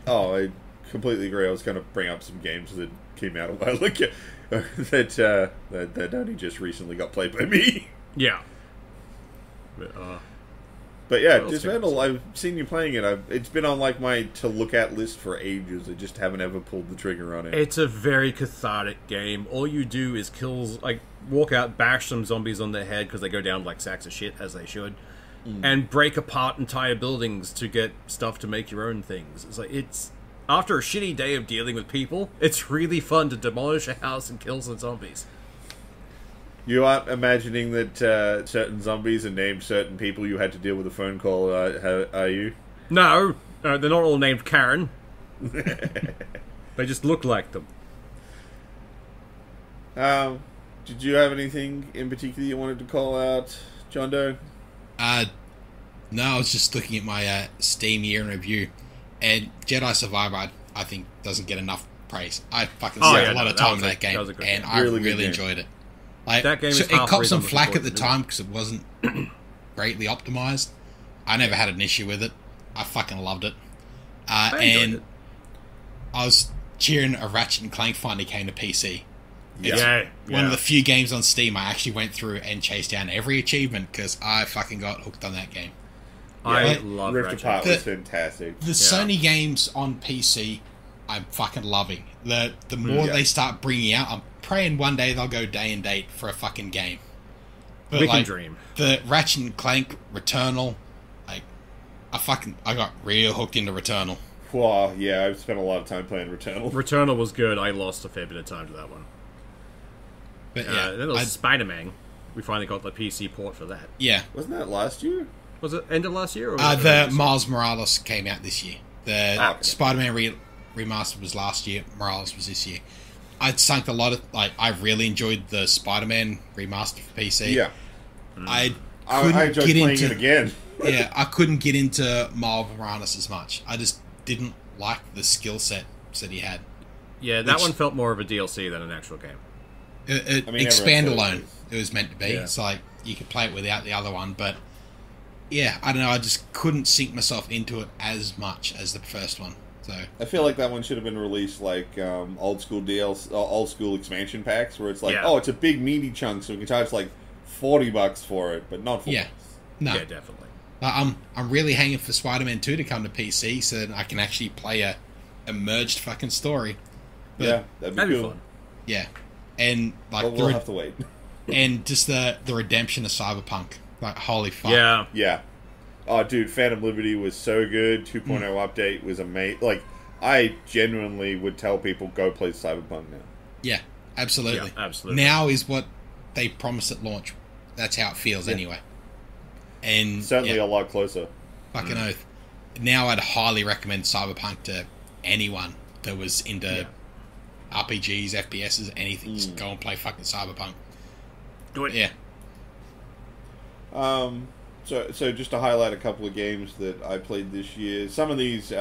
Oh, I completely agree. I was going to bring up some games that came out a while ago that only just recently got played by me. Yeah. But yeah, Dismantle, I've seen you playing it. It's been on like my to look at list for ages. I just haven't ever pulled the trigger on it. It's a very cathartic game. All you do is walk out, bash some zombies on their head because they go down like sacks of shit, as they should, and break apart entire buildings to get stuff to make your own things. It's after a shitty day of dealing with people, it's really fun to demolish a house and kill some zombies. You aren't imagining that certain zombies are named certain people you had to deal with a phone call, are you? No, they're not all named Karen. They just look like them. Did you have anything in particular you wanted to call out, John Doe? No, I was just looking at my Steam year in review, and Jedi Survivor, I think, doesn't get enough praise. I fucking spent a lot of time in that game, and I really enjoyed it. Like, that game is it copped some flack at the time because it wasn't greatly optimized. I never had an issue with it. I fucking loved it. And I was cheering a Ratchet and Clank finally came to PC. Yeah. One of the few games on Steam I actually went through and chased down every achievement because I fucking got hooked on that game. I love Rift Ratchet. Apart was fantastic. The Sony games on PC, I'm fucking loving. The more they start bringing out, I'm praying one day they'll go day and date for a fucking game. But We can dream. The Ratchet and Clank Returnal, like, I got real hooked into Returnal. Wow, yeah, I've spent a lot of time playing Returnal. Returnal was good. I lost a fair bit of time to that one. But then there was Spider-Man. We finally got the PC port for that. Yeah. Wasn't that last year? Was it end of last year? Or the Miles Morales came out this year. The Spider-Man remastered was last year. Morales was this year. I'd sunk a lot of... I really enjoyed the Spider-Man remaster for PC. Yeah. I enjoyed playing it again. Yeah, I couldn't get into Miles Morales as much. I just didn't like the skill set that he had. Yeah, that one felt more of a DLC than an actual game. Expand alone, it was meant to be. It's like you could play it without the other one, but yeah, I don't know. I just couldn't sink myself into it as much as the first one. So I feel like that one should have been released like old school DLC, old school expansion packs, where it's like, oh, it's a big meaty chunk, so we can charge like $40 for it, but not $40. Yeah, definitely. I'm really hanging for Spider-Man 2 to come to PC so that I can actually play a merged fucking story. But, yeah, that'd be cool. Fun. Yeah. And like we'll have to wait. And just the redemption of Cyberpunk. Like, holy fuck. Yeah. Oh, dude, Phantom Liberty was so good. 2.0 update was amazing. Like, I genuinely would tell people, go play Cyberpunk now. Yeah, absolutely. Yeah, absolutely. Now is what they promised at launch. That's how it feels anyway. And certainly a lot closer. Fucking oath. Now I'd highly recommend Cyberpunk to anyone that was into RPGs, FPSs, anything. Just go and play fucking Cyberpunk. Do it. Yeah. So just to highlight a couple of games that I played this year. Some of these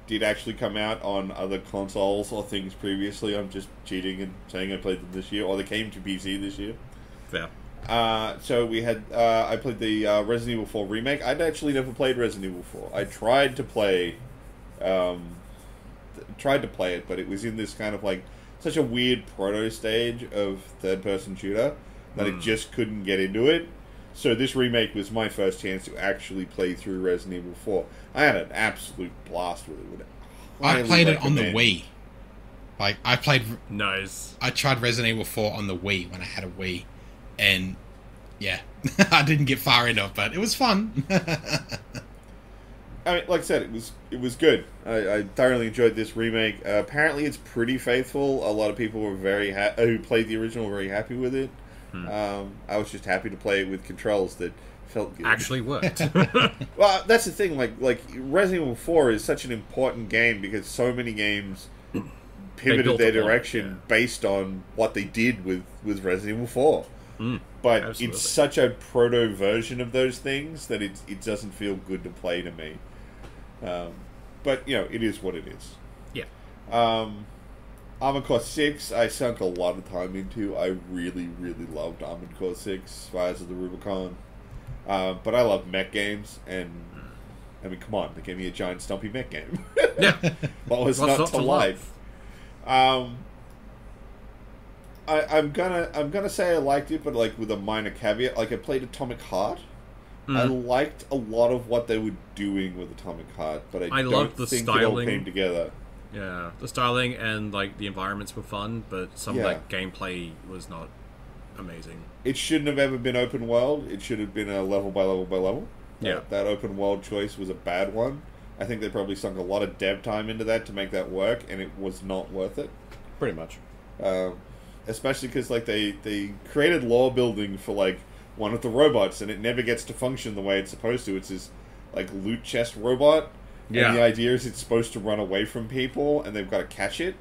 did actually come out on other consoles or things previously. I'm just cheating and saying I played them this year, or they came to PC this year. Fair. So we had I played the Resident Evil 4 remake. I'd actually never played Resident Evil 4. I tried to play it, but it was in this kind of like such a weird proto stage of third-person shooter that I just couldn't get into it. So this remake was my first chance to actually play through Resident Evil 4. I had an absolute blast with it. I played it on the Wii. Like, Nice. I tried Resident Evil 4 on the Wii when I had a Wii. And, yeah. I didn't get far into it, but it was fun. I mean, like I said, it was good. I thoroughly enjoyed this remake. Apparently, it's pretty faithful. A lot of people were who played the original were very happy with it. I was just happy to play it with controls that felt good. Actually worked. Well, that's the thing. Like Resident Evil 4 is such an important game because so many games pivoted their direction based on what they did with Resident Evil 4. But Absolutely. it's such a proto version of those things that it doesn't feel good to play to me. But it is what it is. Yeah. Armored Core 6, I sunk a lot of time into. I really, really loved Armored Core 6, Fires of the Rubicon. But I love mech games, and I mean, come on, they gave me a giant stumpy mech game. Yeah. What was not to like? I'm gonna say I liked it, but like with a minor caveat. Like I played Atomic Heart. I liked a lot of what they were doing with Atomic Heart, but I don't loved the think styling. it all came together. Yeah, the styling and like the environments were fun, but some of that gameplay was not amazing. It shouldn't have ever been open world. It should have been a level by level by level. Yeah. That open world choice was a bad one. I think they probably sunk a lot of dev time into that to make that work, and it was not worth it. Pretty much. Especially because like they created lore building for like one of the robots, and it never gets to function the way it's supposed to. It's this like loot chest robot. Yeah. And the idea is it's supposed to run away from people, and they've got to catch it.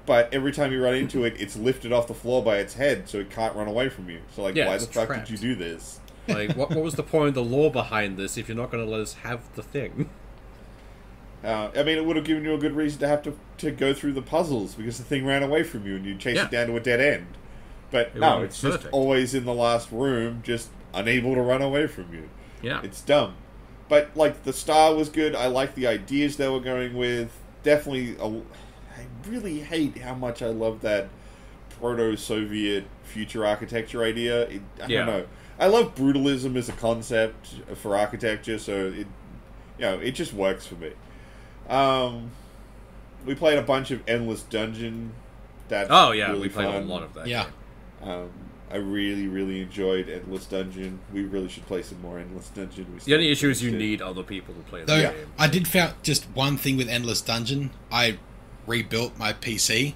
But every time you run into it, it's lifted off the floor by its head, so it can't run away from you. So, like, why the fuck trapped. did you do this? Like, what was the point of the lore behind this if you're not going to let us have the thing? I mean, it would have given you a good reason to have to go through the puzzles, because the thing ran away from you, and you chase it down to a dead end. But no, it's just always in the last room, just unable to run away from you. Yeah. It's dumb. But, like, the style was good. I liked the ideas they were going with. Definitely, I really hate how much I love that proto-Soviet future architecture idea. I don't know. I love brutalism as a concept for architecture, so it just works for me. We played a bunch of Endless Dungeon. That's really we played fun. a lot of that. Yeah. I really, really enjoyed Endless Dungeon. We really should play some more Endless Dungeon. The only issue is you need other people to play the Though, game. I did found just one thing with Endless Dungeon. I rebuilt my PC.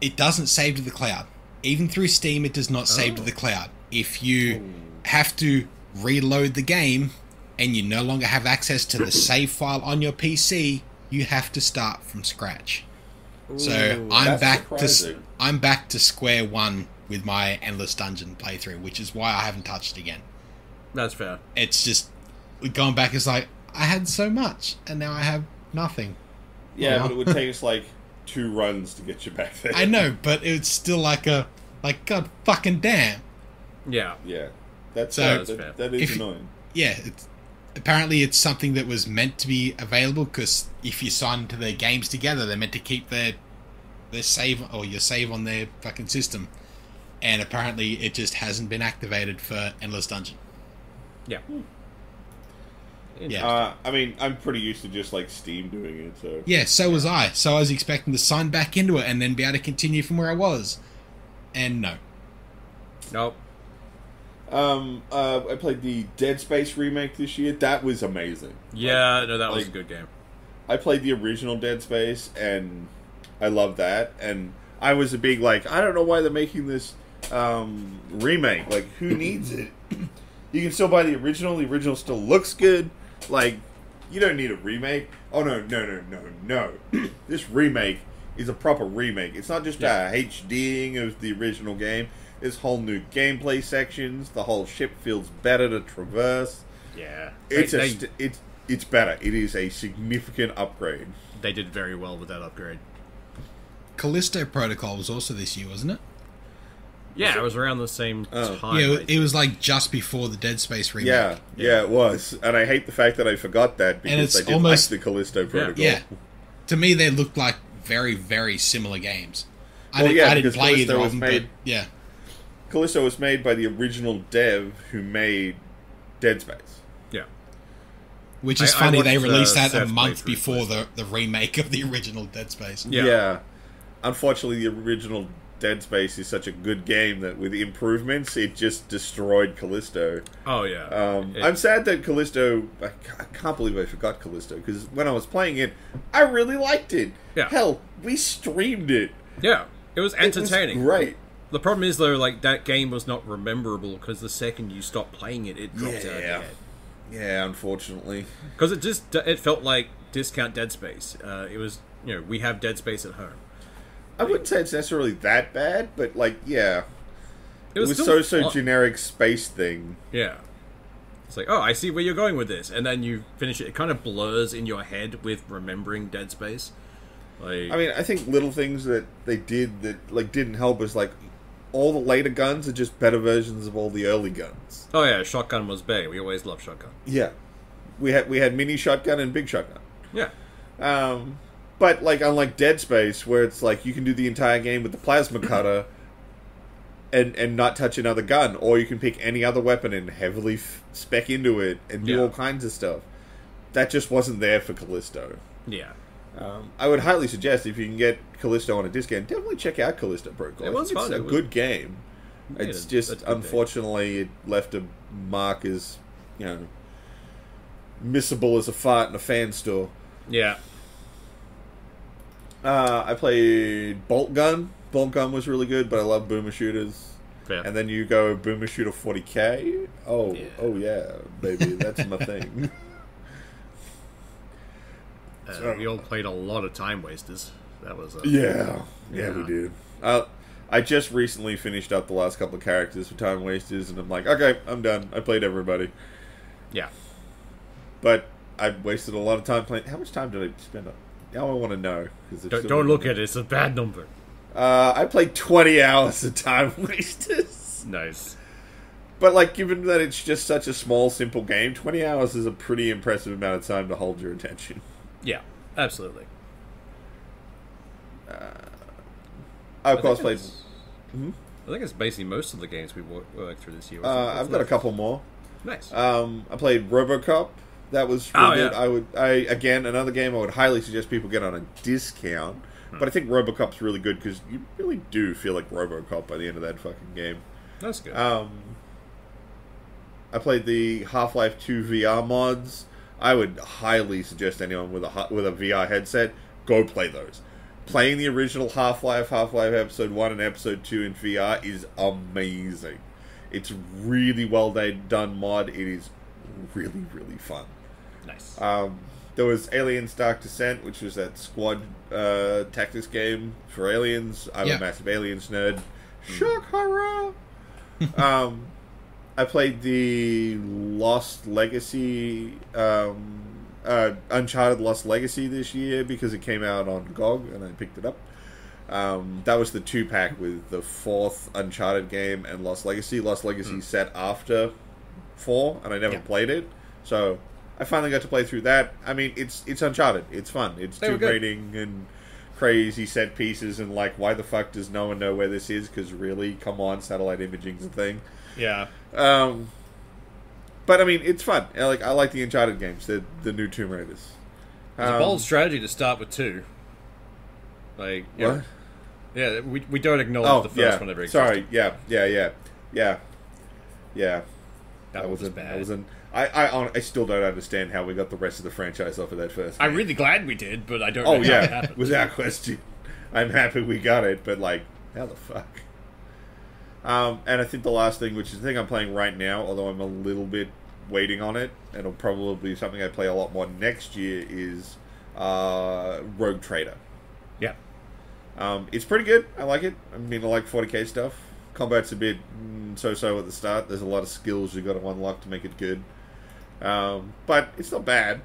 It doesn't save to the cloud. Even through Steam, it does not save to the cloud. If you have to reload the game and you no longer have access to the save file on your PC, you have to start from scratch. So I'm back to square one with my Endless Dungeon playthrough, which is why I haven't touched it again. That's fair. It's just going back. It's like I had so much, and now I have nothing. Yeah, but it would take us like 2 runs to get you back there. I know, but it's still like God fucking damn. Yeah, that is annoying. Yeah, apparently it's something that was meant to be available, because if you sign into their games together, they're meant to keep their save or your save on their fucking system, and apparently it just hasn't been activated for Endless Dungeon. Yeah. I mean, I'm pretty used to just like Steam doing it, so so was I. So I was expecting to sign back into it and then be able to continue from where I was, and no. Nope. I played the Dead Space remake this year. That was amazing. Yeah, that was a good game. I played the original Dead Space, and I love that. And I was a big, like, I don't know why they're making this remake. Like, who needs it? You can still buy the original. The original still looks good. Like, you don't need a remake. Oh, no. This remake is a proper remake. It's not just a HDing of the original game. There's whole new gameplay sections. The whole ship feels better to traverse. Yeah. It's better. It is a significant upgrade. They did very well with that upgrade. Callisto Protocol was also this year, wasn't it? Yeah, it was around the same time. Yeah, it was like just before the Dead Space remake. Yeah, it was. And I hate the fact that I forgot that because I did like the Callisto Protocol. Yeah. To me, they looked like very, very similar games. I Well, didn't play Callisto either was of them, made- but yeah. Callisto was made by the original dev who made Dead Space. Yeah. Which is I funny, they watched, released that a Seth month playthrough before first. the remake of the original Dead Space. Yeah. Unfortunately, the original Dead Space is such a good game that with improvements, it just destroyed Callisto. Oh, yeah. I'm sad that Callisto... I can't believe I forgot Callisto, because when I was playing it, I really liked it. Yeah. Hell, we streamed it. Yeah. It was entertaining. It was great. The problem is, though, like, that game was not rememberable because the second you stopped playing it, it dropped out of your head. Yeah, unfortunately. Because it felt like discount Dead Space. It was, we have Dead Space at home. I wouldn't say it's necessarily that bad, but, like, yeah. It was still so fun. generic space thing. Yeah. It's like, oh, I see where you're going with this. And then you finish it. It kind of blurs in your head with remembering Dead Space. Like, I mean, I think little things that they did that, like, didn't help is, like, all the later guns are just better versions of all the early guns. oh, yeah, shotgun was big. We always loved shotgun. Yeah. We had mini shotgun and big shotgun. Yeah. But, like, unlike Dead Space, where it's like you can do the entire game with the plasma cutter and not touch another gun, or you can pick any other weapon and heavily spec into it and do all kinds of stuff. That just wasn't there for Callisto. Yeah. I would highly suggest if you can get Callisto on a discount, definitely check out Callisto Protocol. It was fun. It's a good game. Yeah, It's that's just, a good unfortunately, it left a mark as, missable as a fart in a fan store. Yeah. I played Bolt Gun. Bolt Gun was really good, but I love boomer shooters. Fair. And then you go boomer shooter 40k. Oh yeah, baby, that's my thing. We all played a lot of Time Wasters. That was Yeah, we did. I just recently finished up the last couple of characters for Time Wasters, and I'm like, okay, I'm done. I played everybody. Yeah. But I wasted a lot of time playing. How much time did I spend on? Now I want to know. Don't look at it. It's a bad number. I played 20 hours of Time Wasters. Nice. But, like, given that it's just such a small, simple game, 20 hours is a pretty impressive amount of time to hold your attention. Yeah, absolutely. I, of course, played... I think it's basically most of the games we worked through this year. I've got a couple more. Nice. I played RoboCop. That was really good. Yeah. Again, another game I would highly suggest people get on a discount. But I think RoboCop's really good because you really do feel like RoboCop by the end of that fucking game. That's good. I played the Half-Life 2 VR mods. I would highly suggest anyone with a VR headset go play those. Playing the original Half-Life Episode 1 and Episode 2 in VR is amazing. It's really well done mod. It is really, really fun. Nice. There was Aliens Dark Descent, which was that squad tactics game for aliens. I'm a massive aliens nerd. Shock horror! I played the Lost Legacy, Uncharted Lost Legacy this year because it came out on GOG and I picked it up. That was the 2-pack with the 4th Uncharted game and Lost Legacy. Lost Legacy set after 4, and I never played it. So I finally got to play through that. I mean, it's Uncharted. It's fun. It's tomb raiding and crazy set pieces and, like, why the fuck does no one know where this is? Because really, come on, satellite imaging's a thing. Yeah. But I mean, it's fun. I like the Uncharted games, the new Tomb Raiders. It's a bold strategy to start with 2. Like, what? Yeah, we don't acknowledge the first one ever existed. Sorry, yeah. That was bad. I still don't understand how we got the rest of the franchise off of that first game. I'm really glad we did, but I don't know how it happened. Without question. I'm happy we got it, but, like, how the fuck? And I think the last thing, which is the thing I'm playing right now, although I'm a little bit waiting on it, and it'll probably be something I play a lot more next year, is Rogue Trader. Yeah. It's pretty good. I like it. I mean, I like 40k stuff. Combat's a bit so-so at the start. There's a lot of skills you've got to unlock to make it good. But it's not bad.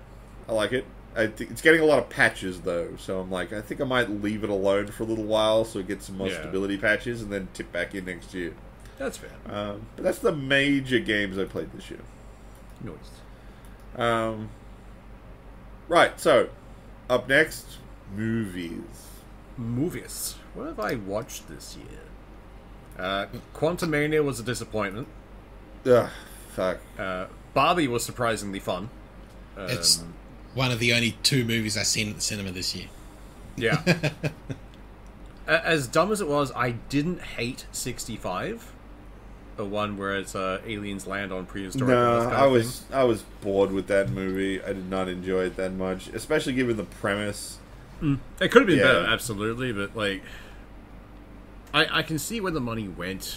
I like it. I think it's getting a lot of patches, though. So I'm like, I think I might leave it alone for a little while so it gets some more stability patches and then tip back in next year. That's fair. But that's the major games I played this year. Nice. Right, so, up next, movies. Movies. What have I watched this year? Quantumania was a disappointment. Ugh, fuck. Barbie was surprisingly fun. It's one of the only 2 movies I've seen at the cinema this year. Yeah. As dumb as it was, I didn't hate 65. The one where it's aliens land on prehistoric. No, I was bored with that movie. I did not enjoy it that much, especially given the premise. It could have been better, absolutely, but like, I can see where the money went,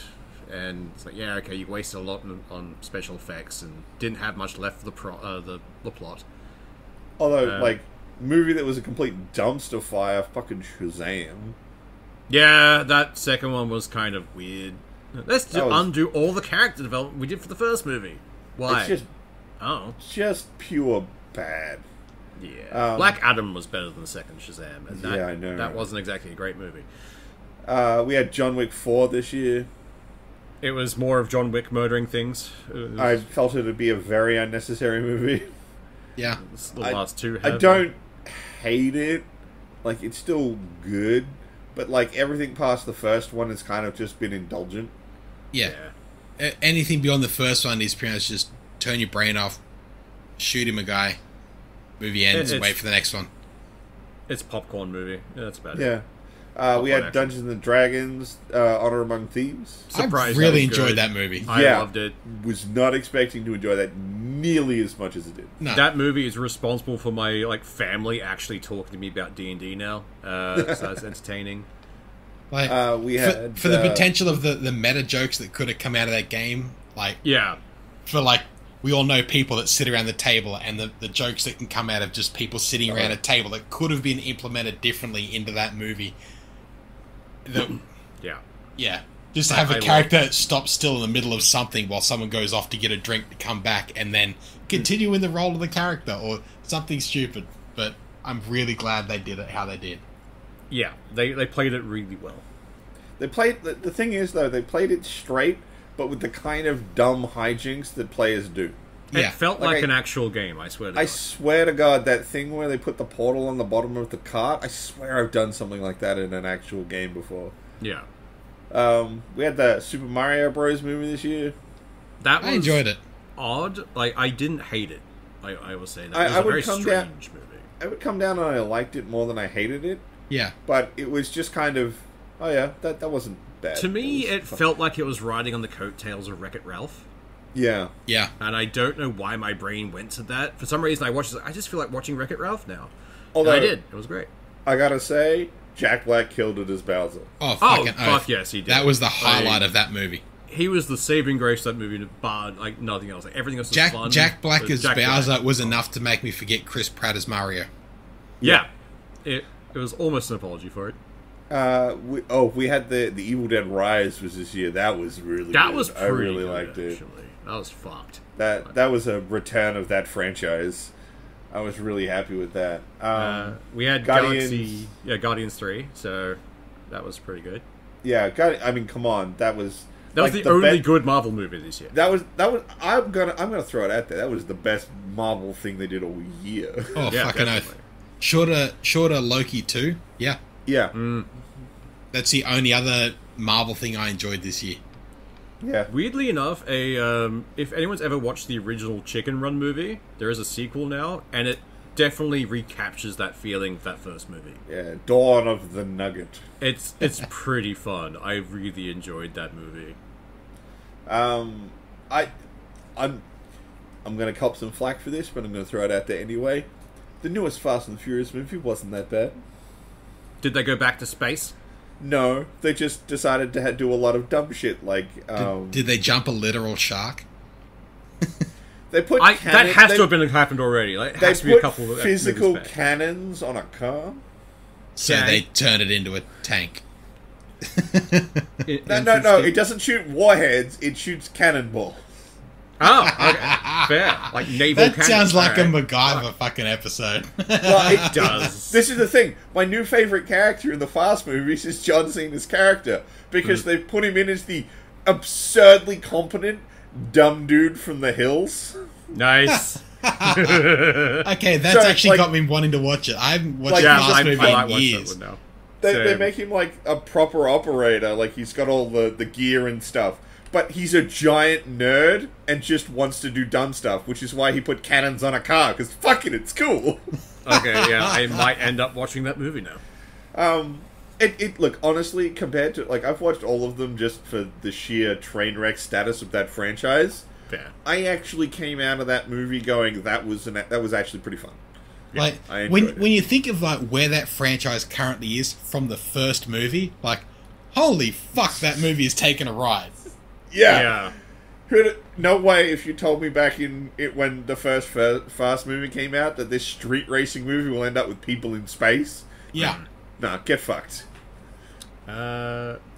and it's like, yeah, okay, you wasted a lot on special effects and didn't have much left for the plot. Although, like, movie that was a complete dumpster fire, fucking Shazam. Yeah, that second one was kind of weird. Let's undo all the character development we did for the first movie. Why? It's just pure bad. Yeah. Black Adam was better than the second Shazam. And that, I know. That wasn't exactly a great movie. We had John Wick 4 this year. It was more of John Wick murdering things. I felt it to be a very unnecessary movie. Yeah. The last 2 I don't hate it. Like, it's still good. But, like, everything past the first one has kind of just been indulgent. Yeah. Anything beyond the first one is pretty much just turn your brain off, shoot him a guy, movie ends, and wait for the next one. It's a popcorn movie. Yeah, that's about it. Yeah. We had Dungeons and Dragons, Honor Among Thieves. I really enjoyed that movie. I loved it. Was not expecting to enjoy that nearly as much as it did. No. That movie is responsible for my family actually talking to me about D&D now. So that's entertaining. Like, we had for the potential of the meta jokes that could have come out of that game. Like, yeah, for we all know people that sit around the table, and the jokes that can come out of just people sitting around a table that could have been implemented differently into that movie. Yeah. Just to have a character stop still in the middle of something while someone goes off to get a drink to come back and then continue in the role of the character or something stupid. But I'm really glad they did it how they did. Yeah, they played it really well. They played the thing is though, they played it straight, but with the kind of dumb hijinks that players do. It felt like an actual game, I swear to God. I swear to God, that thing where they put the portal on the bottom of the cart, I swear I've done something like that in an actual game before. Yeah. We had the Super Mario Bros. Movie this year. I enjoyed it. Odd. I didn't hate it. I will say that. It was a very strange movie. I would come down and I liked it more than I hated it. Yeah. But it was just kind of, that wasn't bad. To me, it felt like it was riding on the coattails of Wreck-It Ralph. Yeah. Yeah. And I don't know why my brain went to that. For some reason, I watched it. I just feel like watching Wreck-It Ralph now. Although, and I did. It was great. I gotta say, Jack Black killed it as Bowser. Oh, fucking fuck yes, he did. That was the highlight of that movie. He was the saving grace of that movie, bar nothing else. Everything else was fun. Jack Black as Bowser was enough to make me forget Chris Pratt as Mario. Yeah. It was almost an apology for it. We had the Evil Dead Rise was this year. That was really good. I really liked it. Actually. That was fucked. That was a return of that franchise. I was really happy with that. We had Guardians 3, so that was pretty good. Yeah, I mean, come on, that was the only good Marvel movie this year. That was. I'm gonna throw it out there. That was the best Marvel thing they did all year. Oh, yeah, fucking oath. Shorter Loki 2. Yeah. Yeah. That's the only other Marvel thing I enjoyed this year. Yeah. Weirdly enough, if anyone's ever watched the original Chicken Run movie, there is a sequel now, and it definitely recaptures that feeling of that first movie. Yeah, Dawn of the Nugget. It's pretty fun. I really enjoyed that movie. I'm gonna cop some flack for this, but I'm gonna throw it out there anyway. The newest Fast and Furious movie wasn't that bad. Did they go back to space? No, they just decided to do a lot of dumb shit, like... Did they jump a literal shark? They put that has they, to have been happened already. Like, it they has to be a put couple of physical movies back. cannons on a car. So they turned it into a tank. No. It doesn't shoot warheads. It shoots cannonballs. Oh, okay. Fair. Like naval That cannons. sounds like a Alright. MacGyver fucking episode. Well, it does. This is the thing. My new favorite character in the Fast movies is John Cena's character because they put him in as the absurdly competent dumb dude from the hills. Nice. Okay, that's So, actually like- got me wanting to watch it. I haven't watched Like, the yeah, Fast I movie might in watch years. that one now. They Same. make him like a proper operator. Like he's got all the gear and stuff. But he's a giant nerd and just wants to do dumb stuff, which is why he put cannons on a car, because fuck it, it's cool. Okay, yeah, I might end up watching that movie now. Look, honestly, compared to, like, I've watched all of them just for the sheer train wreck status of that franchise. Fair. I actually came out of that movie going, that was actually pretty fun. Like I when enjoyed it. when you think of like where that franchise currently is from the first movie, like holy fuck, that movie is taking a ride. Yeah. No way if you told me back in it when the first Fast movie came out that this street racing movie will end up with people in space. Yeah. Nah, get fucked.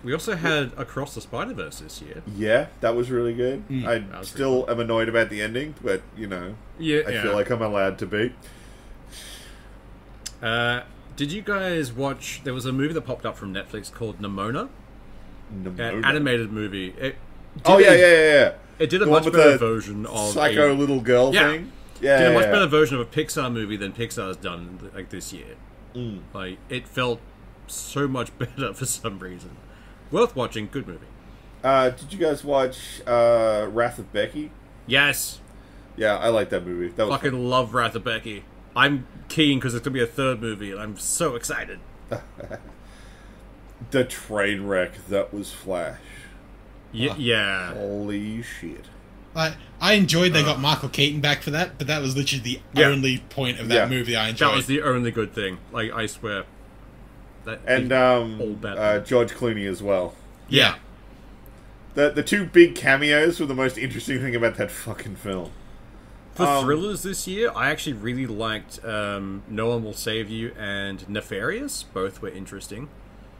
We also had Across the Spider-Verse this year. Yeah, that was really good. I was still am annoyed about the ending, but, you know, Yeah, I feel like I'm allowed to be. Did you guys watch? There was a movie that popped up from Netflix called Nimona. An Nimona. animated movie. Oh, yeah. It did a The one much with better the version of Psycho little girl Yeah. thing. Yeah, did a much yeah. better version of a Pixar movie than Pixar's done like this year. Mm. Like it felt so much better for some reason. Worth watching. Good movie. Did you guys watch Wrath of Becky? Yes, Yeah, I like that movie. That was fucking love Wrath of Becky. I'm keen because it's gonna be a third movie, and I'm so excited. the train wreck that was Flash. Yeah. Holy shit. Like I enjoyed they got Michael Keaton back for that, but that was literally the Yeah. only point of that Yeah. movie I enjoyed. That was the only good thing. Like I swear. That And all bad. George Clooney as well. yeah. The two big cameos were the most interesting thing about that fucking film. For thrillers this year, I actually really liked No One Will Save You and Nefarious. Both were interesting.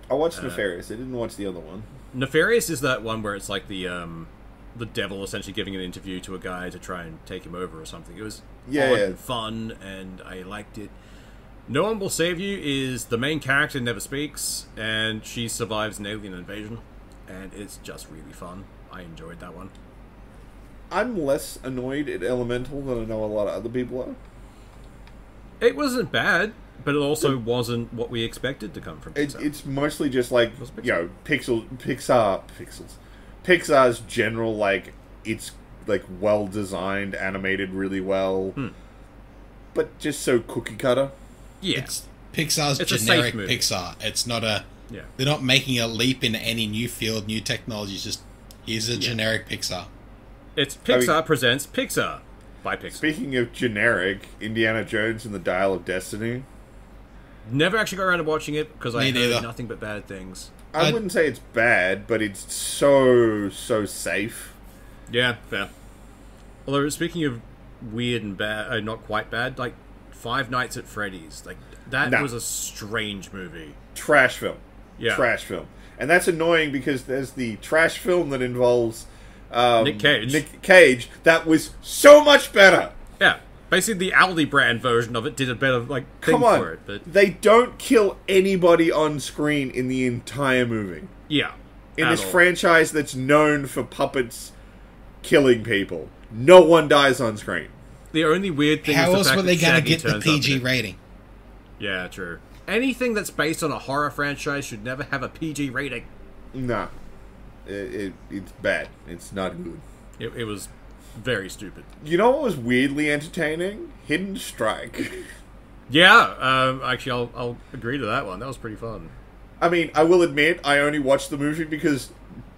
I watched Nefarious. I didn't watch the other one. Nefarious is that one where it's like the devil essentially giving an interview to a guy to try and take him over or something. It was odd and fun, and I liked it. No One Will Save You is the main character never speaks, and she survives an alien invasion, and it's just really fun. I enjoyed that one. I'm less annoyed at Elemental than I know a lot of other people are. It wasn't bad, but it also wasn't what we expected to come from Pixar. It's mostly just like, was Pixar. you know, Pixar's general, like, it's like well designed, animated really well, but just so cookie cutter. Yeah. It's Pixar's It's a safe generic movie. Pixar. It's not a. Yeah. They're not making a leap into any new field, new technology. It's just here's a generic Pixar. It's Pixar presents Pixar by Pixar. Speaking of generic, Indiana Jones and the Dial of Destiny. Never actually got around to watching it because I Me heard neither. nothing but bad things. I wouldn't say it's bad, but it's so safe. Yeah, fair. Although speaking of weird and bad, not quite bad, like Five Nights at Freddy's, like that No. was a strange movie. Trash film. Yeah. Trash film. And that's annoying because there's the trash film that involves Nick Cage. Nick Cage that was so much better. Yeah, basically the Aldi brand version of it did a better thing Come on. for it, but They don't kill anybody on screen in the entire movie. yeah, In at this all. franchise that's known for puppets killing people, no one dies on screen. The only weird thing is How the else fact were they that going to Shaggy get the turns up in PG it. rating? Yeah, true. Anything that's based on a horror franchise should never have a PG rating. Nah. It's bad. It's not good. It was very stupid. You know what was weirdly entertaining? Hidden Strike. Yeah, actually, I'll agree to that one. That was pretty fun. I mean, I will admit, I only watched the movie because,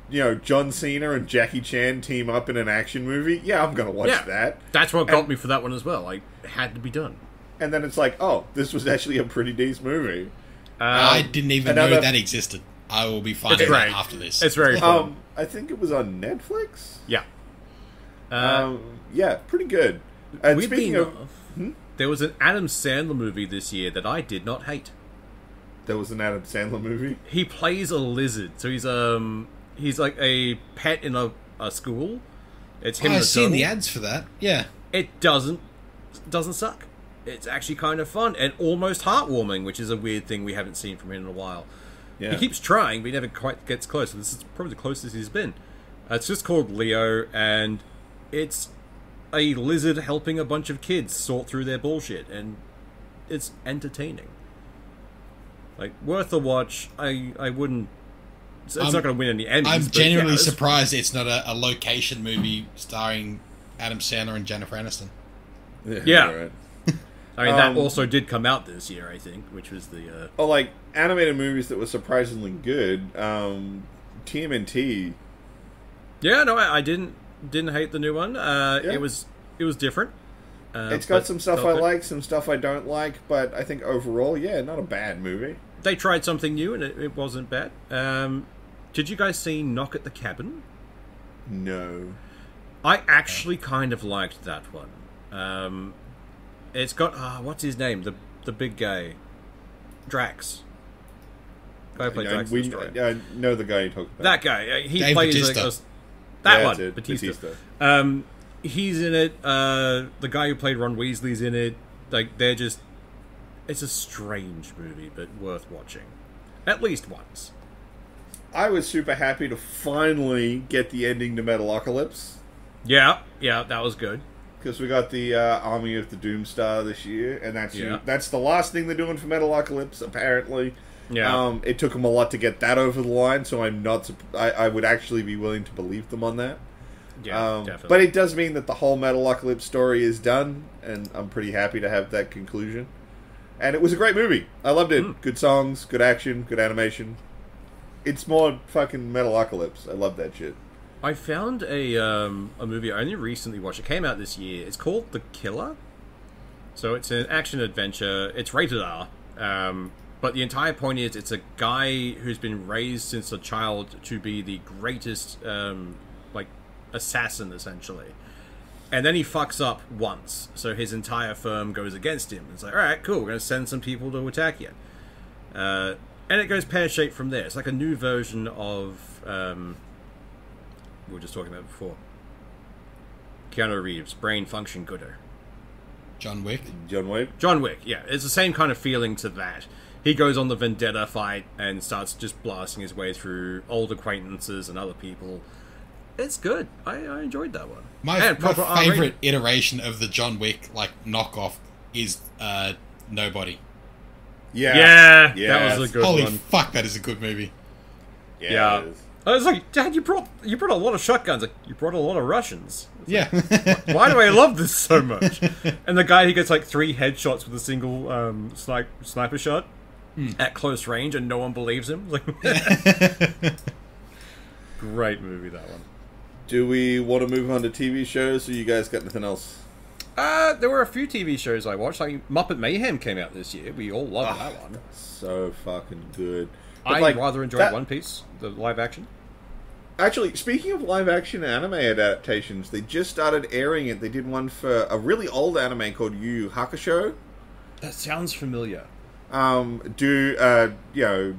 you know, John Cena and Jackie Chan team up in an action movie. Yeah, I'm gonna watch Yeah. that. That's what got me for that one as well. Like, it had to be done. And then it's like, oh, this was actually a pretty decent movie. I didn't even know another- that existed. I will be finding It's that great. after this. It's very fun. I think it was on Netflix. Yeah. Yeah, pretty good. And Weirdly speaking of, enough, there was an Adam Sandler movie this year that I did not hate. there was an Adam Sandler movie. He plays a lizard, so he's like a pet in a school. It's him. I've and a seen the turtle. ads for that. Yeah. It doesn't suck. It's actually kind of fun and almost heartwarming, which is a weird thing we haven't seen from him in a while. Yeah. He keeps trying, but he never quite gets close. This is probably the closest he's been. It's just called Leo, and it's a lizard helping a bunch of kids sort through their bullshit, and it's entertaining. Like, worth a watch. I wouldn't... It's not going to win any Emmys. I'm but genuinely it's- surprised it's not a location movie starring Adam Sandler and Jennifer Aniston. Yeah. Right. I mean, that also did come out this year, I think, which was the... Oh, like animated movies that were surprisingly good. TMNT. Yeah, no, I didn't hate the new one. It was different. It's got but some stuff I felt good. like, some stuff I don't like, but I think overall, yeah, not a bad movie. They tried something new, and it wasn't bad. Did you guys see Knock at the Cabin? No. I actually kind of liked that one. It's got what's his name? The big guy, Drax. Guy who played Drax. in Destroyer. I know the guy you talk about. That guy. He Dave plays Bautista. that Yeah, one. that's it, Batista. He's in it. The guy who played Ron Weasley's in it. Like they're just. It's a strange movie, but worth watching, at least once. I was super happy to finally get the ending to Metalocalypse, Yeah, that was good. because we got the Army of the Doomstar this year, and Yeah. that's the last thing they're doing for Metalocalypse, apparently. Yeah. It took them a lot to get that over the line, so I'm not. I would actually be willing to believe them on that. Yeah, definitely. But it does mean that the whole Metalocalypse story is done, and I'm pretty happy to have that conclusion. And it was a great movie. I loved it. Good songs, good action, good animation. It's more fucking Metalocalypse. I love that shit. I found a movie I only recently watched. It came out this year. It's called The Killer. So it's an action adventure. It's rated R. But the entire point is it's a guy who's been raised since a child to be the greatest assassin, essentially. And then he fucks up once. So his entire firm goes against him. It's like, alright, cool, we're going to send some people to attack you. And it goes pear-shaped from there. It's like a new version of... we were just talking about before. Keanu Reeves, brain function gooder. John Wick. John Wick? John Wick, yeah. It's the same kind of feeling to that. He goes on the vendetta fight and starts just blasting his way through old acquaintances and other people. It's good. I enjoyed that one. My proper favorite iteration of the John Wick knockoff is Nobody. Yeah. That was a good Holy one. fuck, that is a good movie. Yeah. It is. I was like, Dad, you brought a lot of shotguns. Like, you brought a lot of Russians. Yeah. Why do I love this so much? And the guy, he gets like 3 headshots with a single sniper shot at close range, and no one believes him. Like, great movie, that one. Do we want to move on to TV shows, or you guys got anything else? There were a few TV shows I watched. Like Muppet Mayhem came out this year. We all loved that one. So fucking good. But, I like, rather enjoyed that- One Piece, the live action. Actually, speaking of live-action anime adaptations, they just started airing it. They did one for a really old anime called Yu Yu Hakusho. That sounds familiar.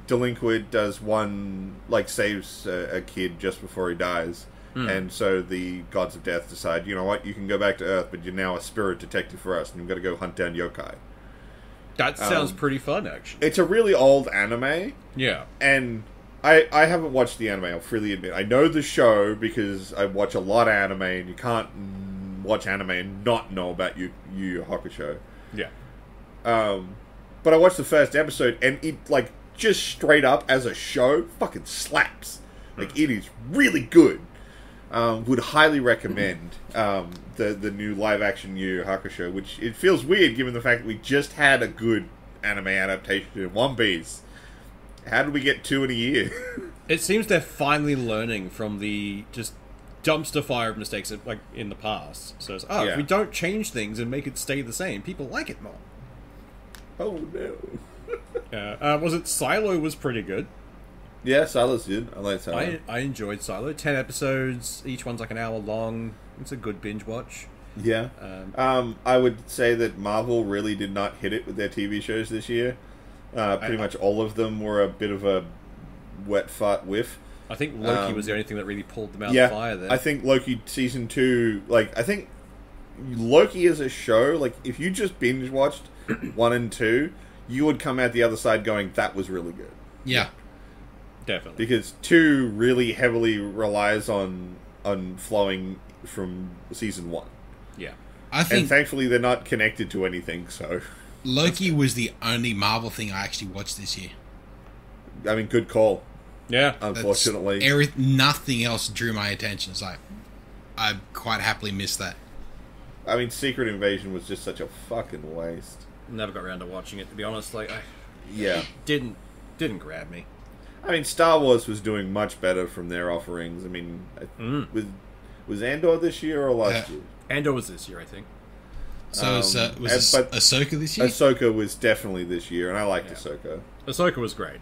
Delinquent does one, saves a kid just before he dies. And so the gods of death decide, you know what, you can go back to Earth, but you're now a spirit detective for us, and you've got to go hunt down yokai. That sounds pretty fun, actually. It's a really old anime, Yeah. and I haven't watched the anime, I'll freely admit. I know the show because I watch a lot of anime, and you can't watch anime and not know about Yu Yu Hakusho. Yeah. But I watched the first episode, and it, just straight up as a show, fucking slaps. It is really good. Would highly recommend the new live-action Yu Yu Hakusho, which it feels weird given the fact that we just had a good anime adaptation in One Piece. How did we get 2 in a year? It seems they're finally learning from the just dumpster fire of mistakes in the past. So it's, Yeah. if we don't change things and make it stay the same, people like it more. Oh, no. Was it Silo was pretty good? Yeah, Silo's good. I like Silo. I enjoyed Silo. 10 episodes, each one's like an hour long. It's a good binge watch. Yeah. I would say that Marvel really did not hit it with their TV shows this year. Pretty much all of them were a bit of a wet fart whiff. I think Loki was the only thing that really pulled them out of the fire there. I think Loki season 2, I think Loki as a show, if you just binge watched 1 and 2, you would come out the other side going, that was really good. Yeah. Definitely. Because 2 really heavily relies on flowing from season 1. Yeah. I think And thankfully they're not connected to anything, so... Loki was the only Marvel thing I actually watched this year. I mean, good call. Yeah. Unfortunately. Nothing else drew my attention. It's like, I quite happily missed that. I mean, Secret Invasion was just such a fucking waste. Never got around to watching it, to be honest. Yeah. Didn't grab me. I mean, Star Wars was doing much better from their offerings. I mean, was Andor this year or last year? Andor was this year, I think. So was Ahsoka this year? Ahsoka was definitely this year, and I liked Ahsoka. Ahsoka was great.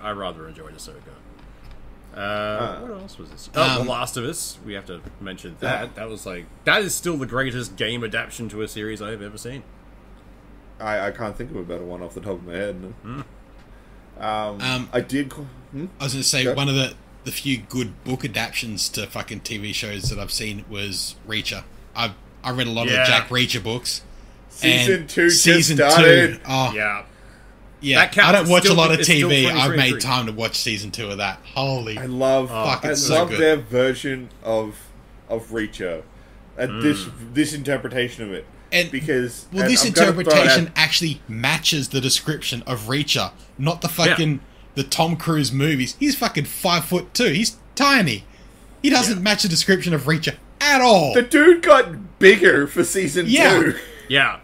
I rather enjoyed Ahsoka. What else was this? The Last of Us. We have to mention that. That is still the greatest game adaptation to a series I have ever seen. I can't think of a better one off the top of my head. No. I did. I was going to say, one of the few good book adaptions to fucking TV shows that I've seen was Reacher. I read a lot of the Jack Reacher books. Season 2 just started. Yeah. I don't watch a lot of TV. I've made time to watch season 2 of that. Holy I love their version of Reacher. And this interpretation of it. And because this interpretation actually matches the description of Reacher, not the fucking the Tom Cruise movies. He's fucking 5'2". He's tiny. He doesn't match the description of Reacher at all. The dude got bigger for season 2. Yeah.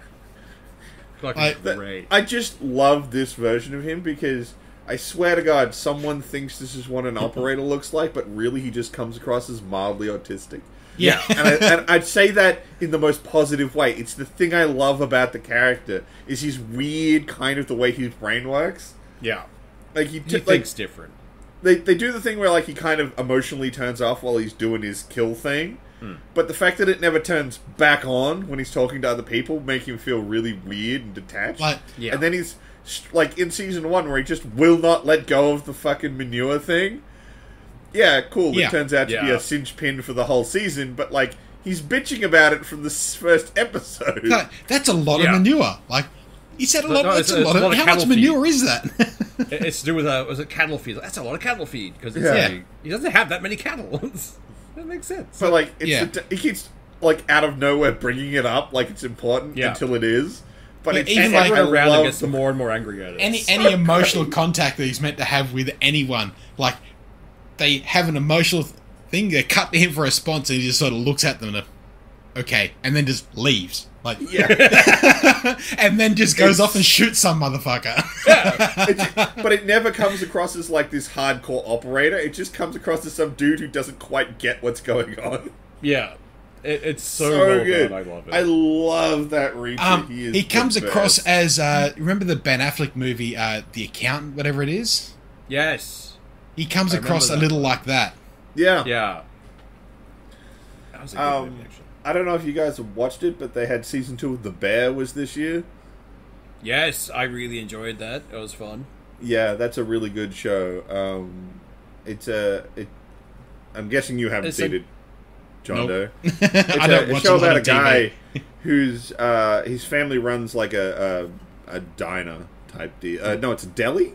I just love this version of him because I swear to God, someone thinks this is what an operator looks like, but really he just comes across as mildly autistic. Yeah. and I'd say that in the most positive way. It's the thing I love about the character, is he's weird kind of the way his brain works. Yeah. He thinks different. They do the thing where he kind of emotionally turns off while he's doing his kill thing. But the fact that it never turns back on when he's talking to other people make him feel really weird and detached. And then he's in season 1 where he just will not let go of the fucking manure thing. Yeah, cool. It turns out to be a cinch pin for the whole season, but he's bitching about it from the first episode. No, that's a lot of manure. He said a lot. That's a lot of. How much manure is that? It's to do with was it cattle feed? That's a lot of cattle feed because he doesn't have that many cattle. That makes sense. But he keeps out of nowhere bringing it up like it's important until it is. But it's even around and gets more and more angry at it. Any emotional contact that he's meant to have with anyone, they have an emotional thing. They cut to him for a response, and he just sort of looks at them and okay, and then just leaves. And then just goes off and shoots some motherfucker. But it never comes across as this hardcore operator. It just comes across as some dude who doesn't quite get what's going on. Yeah. It's so well good. Done. I love it. I love that Reacher. He comes across as remember the Ben Affleck movie, The Accountant, whatever it is? Yes. He comes across a little like that. Yeah. Yeah. That was a good movie, actually. I don't know if you guys have watched it, but they had season 2 of The Bear was this year. Yes, I really enjoyed that. It was fun. Yeah, that's a really good show. I'm guessing you haven't seen it, John Doe. It's a show about a guy whose his family runs a diner type deal. No, it's a deli.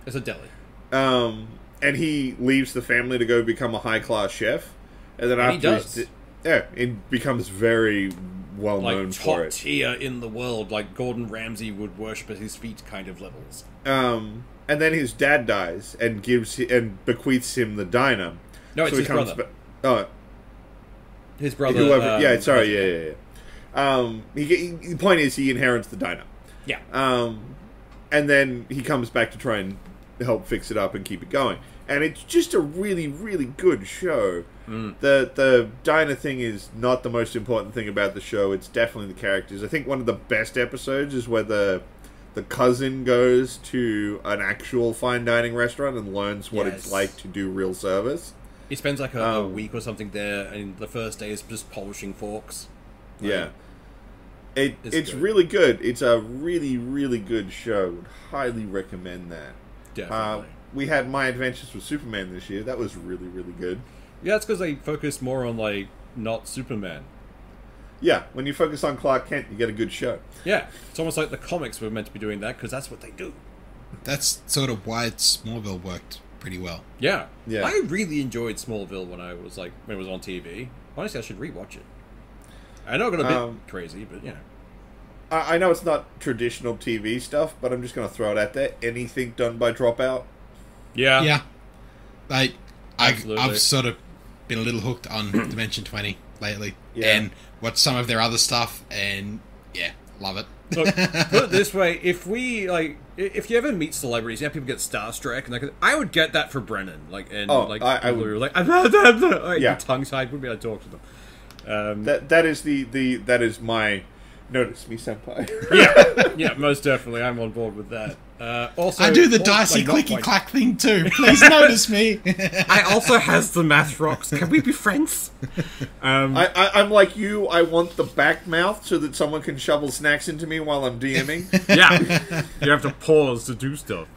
It's a deli. And he leaves the family to go become a high class chef, and then after he does. It becomes very well known for it. Top tier in the world, like Gordon Ramsay would worship at his feet kind of levels. And then his dad dies and bequeaths him the diner. No, it's his brother. His brother. Whoever. The point is he inherits the diner. Yeah. And then he comes back to try and help fix it up and keep it going. And it's just a really, really good show. The diner thing is not the most important thing about the show. It's definitely the characters. I think one of the best episodes is where the the cousin goes to an actual fine dining restaurant and learns what it's Yes. like to do real service. He spends like a week or something there, and the first day is just polishing forks. Yeah. It's good. really good. It's a really, really good show. Would highly recommend that. Definitely. We had My Adventures with Superman this year. That was really, really good. Yeah, it's because they focus more on, like, not Superman. Yeah, when you focus on Clark Kent, you get a good show. Yeah, it's almost like the comics were meant to be doing that, because that's what they do. That's sort of why Smallville worked pretty well. Yeah. Yeah. I really enjoyed Smallville when it was on TV. Honestly, I should rewatch it. I know I got a bit crazy, but, you know. I know it's not traditional TV stuff, but I'm just going to throw it out there. Anything done by Dropout? Yeah. Yeah. Like, Absolutely. I've sort of been a little hooked on Dimension 20 lately. Yeah. And watched some of their other stuff, and yeah, love it. Look, put it this way, if you ever meet celebrities, people get starstruck, and I would get that for Brennan, I would. who were like, Yeah. tongue tied, wouldn't be able to talk to them. That is my notice me senpai. Yeah, most definitely, I'm on board with that. Also, I do the dicey clicky clack thing too. Please notice me. I also has the math rocks. Can we be friends? I'm like you. I want the back mouth so that someone can shovel snacks into me while I'm DMing. Yeah, you have to pause to do stuff.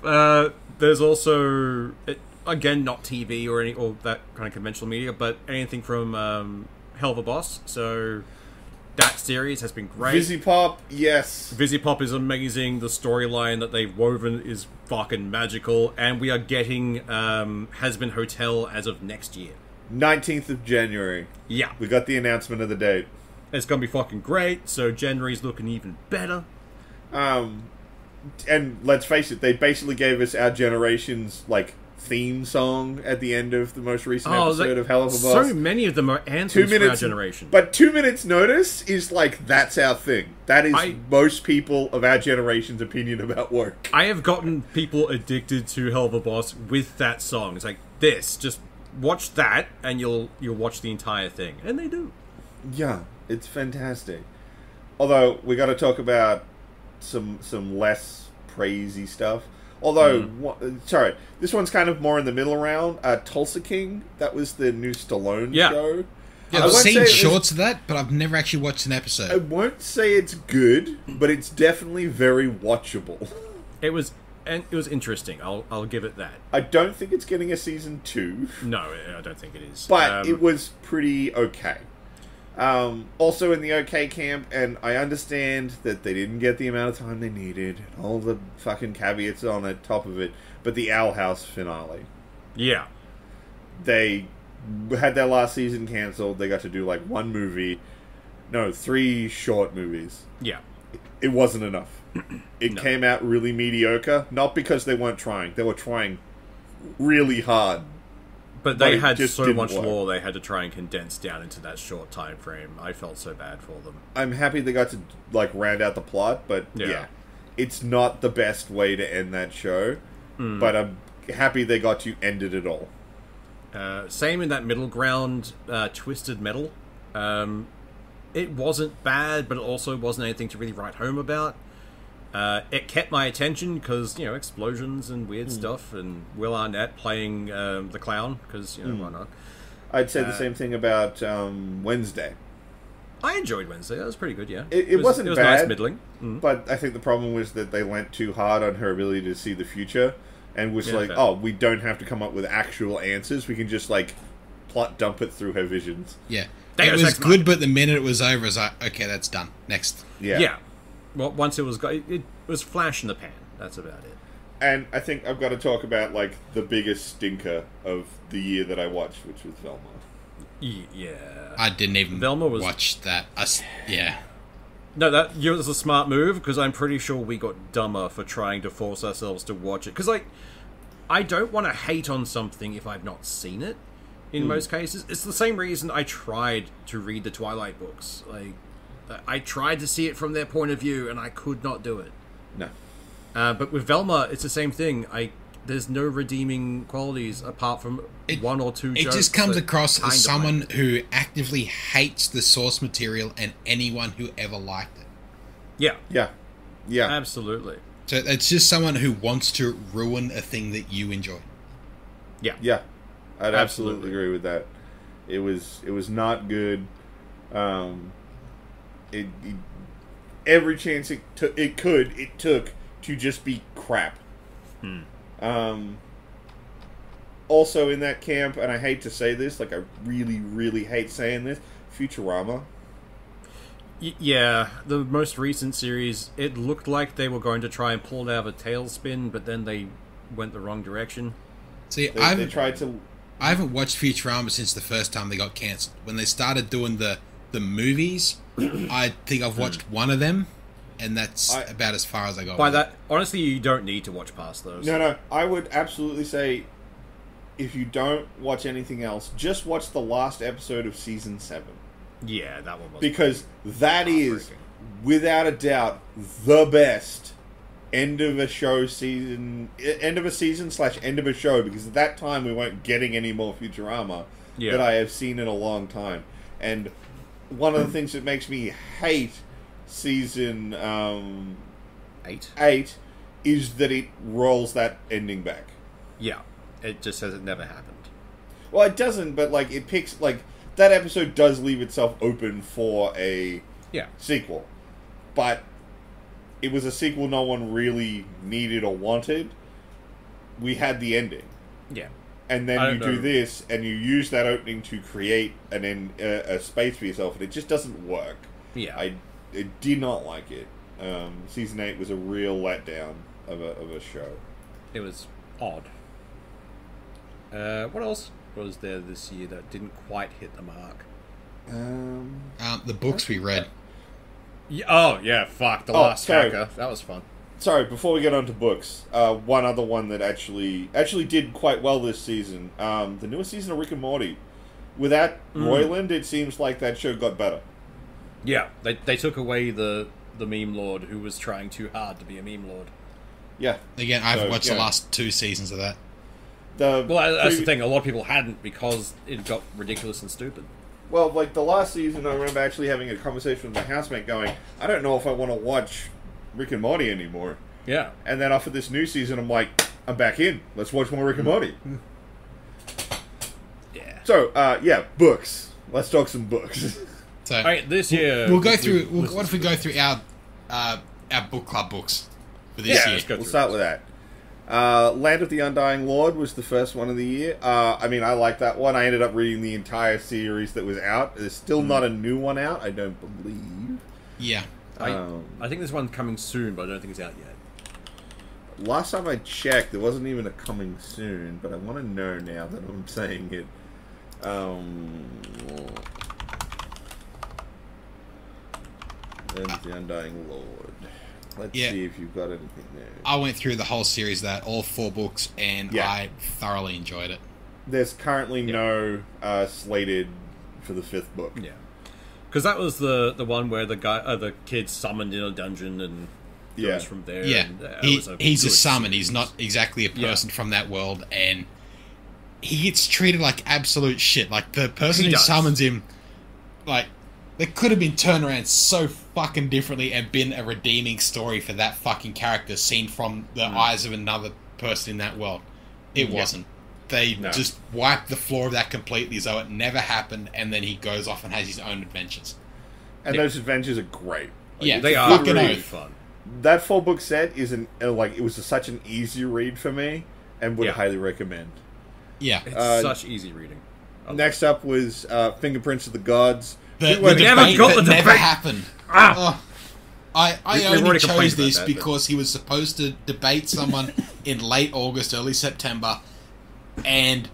There's also, again, not TV or that kind of conventional media, but anything from Hell of a Boss. So that series has been great. Visipop, yes. Visipop is amazing. The storyline that they've woven is fucking magical, and we are getting Has-Been Hotel as of next year. 19th of January. Yeah, We got the announcement of the date. it's gonna be fucking great. So January's looking even better. And let's face it, they basically gave us our generation's theme song at the end of the most recent episode of Hell of a Boss. So many of them are anthems for our generation. But 2 minutes notice is that's our thing. That is most people of our generation's opinion about work. I have gotten people addicted to Hell of a Boss with that song. It's like this, just watch that, and you'll watch the entire thing, and they do. Yeah, it's fantastic. Although we got to talk about some less praisey stuff. Although, sorry, this one's kind of more in the middle round. Tulsa King, that was the new Stallone show. Yeah, I've seen shorts of that, but I've never actually watched an I episode. won't say it's good, but it's definitely very watchable. It was interesting. I'll give it that. I don't think it's getting a season 2. No, I don't think it is. But it was pretty okay. Also in the okay camp, and I understand that they didn't get the amount of time they needed, all the fucking caveats on the top of it, but the Owl House finale. Yeah. They had their last season cancelled. They got to do 1 movie. No, 3 short movies. Yeah. It wasn't enough. It came out really mediocre, not because they weren't trying. They were trying really hard. But they it had just so didn't much work. lore they had to try and condense down into that short time frame. I felt so bad for them. I'm happy they got to round out the plot, but yeah, it's not the best way to end that show. But I'm happy they got to end it at all. Same in that middle ground, Twisted Metal. It wasn't bad, but it also wasn't anything to really write home about. It kept my attention because, explosions and weird stuff, and Will Arnett playing the clown, because, why not? I'd say the same thing about Wednesday. I enjoyed Wednesday. That was pretty good, yeah. It wasn't It was bad, nice middling. but I think the problem was that they went too hard on her ability to see the future, and was Yeah, fair. oh, we don't have to come up with actual answers. We can just, plot dump it through her visions. Yeah. They It got was sex good, but the minute it was over, it was like, okay, that's done. Next. Yeah. Well, once it was... It was flash in the pan. That's about it. And I think I've got to talk about, the biggest stinker of the year that I watched, which was Velma. Yeah. I didn't even Velma was- watch that. Yeah. No, that was a smart move, because I'm pretty sure we got dumber for trying to force ourselves to watch it. Because, I don't want to hate on something if I've not seen it, in most cases. It's the same reason I tried to read the Twilight books. I tried to see it from their point of view, and I could not do it. No. But with Velma, it's the same thing. There's no redeeming qualities apart from one or two It jokes just comes that across kind as of someone land. who actively hates the source material and anyone who ever liked it. Yeah, Yeah. Yeah. absolutely. So it's just someone who wants to ruin a thing that you enjoy. Yeah, I'd absolutely agree with that. It was not good. Every chance it took to just be crap. Also in that camp, and I hate to say this, like I really, really hate saying this, Futurama. Yeah, the most recent series, it looked like they were going to try and pull it out of a tailspin, but then they went the wrong direction. See, They tried to. I haven't watched Futurama since the first time they got cancelled. When they started doing the movies, I think I've watched one of them, and that's about as far as I got. By that, honestly, you don't need to watch past those. No, I would absolutely say, if you don't watch anything else, just watch the last episode of season 7. Yeah, that one was. Because that is, without a doubt, the best end of a season / end of a show, because at that time we weren't getting any more Futurama that I have seen in a long time. And one of the things that makes me hate season 8 is that it rolls that ending back. Yeah, it just says it never happened. Well, it doesn't, but like it picks that episode does leave itself open for a sequel, but it was a sequel no one really needed or wanted. We had the ending. Yeah. And then you do this, and you use that opening to create a space for yourself, and it just doesn't work. Yeah. I did not like it. Season 8 was a real letdown of a show. It was odd. What else was there this year that didn't quite hit the mark? The books we read. Yeah, fuck. The Last Hacker. That was fun. Sorry, before we get on to books, one other one that actually did quite well this season, the newest season of Rick and Morty. Without Roiland, it seems like that show got better. Yeah, they took away the meme lord who was trying too hard to be a meme lord. Yeah. Again, I've watched the last 2 seasons of that. That's the thing, a lot of people hadn't because it got ridiculous and stupid. Well, like the last season, I remember actually having a conversation with my housemate going, I don't know if I want to watch Rick and Morty anymore. Yeah. And then after this new season, I'm like, I'm back in. Let's watch more Rick and Morty. Yeah. So, books. Let's talk some books. So this year we'll go through. What if we go through our book club books for this year? We'll start with that. Land of the Undying Lord was the first one of the year. I mean, I like that one. I ended up reading the entire series that was out. There's still not a new one out, I don't believe. Yeah. I think there's one coming soon, but I don't think it's out yet. Last time I checked, there wasn't even a coming soon, but I want to know now that I'm saying it. Land of the Undying Lord. Let's see if you've got anything there. I went through the whole series, all 4 books, and I thoroughly enjoyed it. There's currently no slated for the 5th book. Yeah, because that was the one where the kid summoned in a dungeon and goes from there. Yeah, and, he's a summon. He's not exactly a person from that world, and he gets treated like absolute shit. Like the person who summons him, like. They could have been turned around so fucking differently and been a redeeming story for that fucking character seen from the eyes of another person in that world. It wasn't. They just wiped the floor of that completely as though it never happened, and then he goes off and has his own adventures. And those adventures are great. Like, they are fucking really fun. That 4-book set is it was such an easy read for me, and would highly recommend. Yeah. It's such easy reading. Next up was Fingerprints of the Gods. The debate that never happened. I only chose this because he was supposed to debate someone in late August, early September, and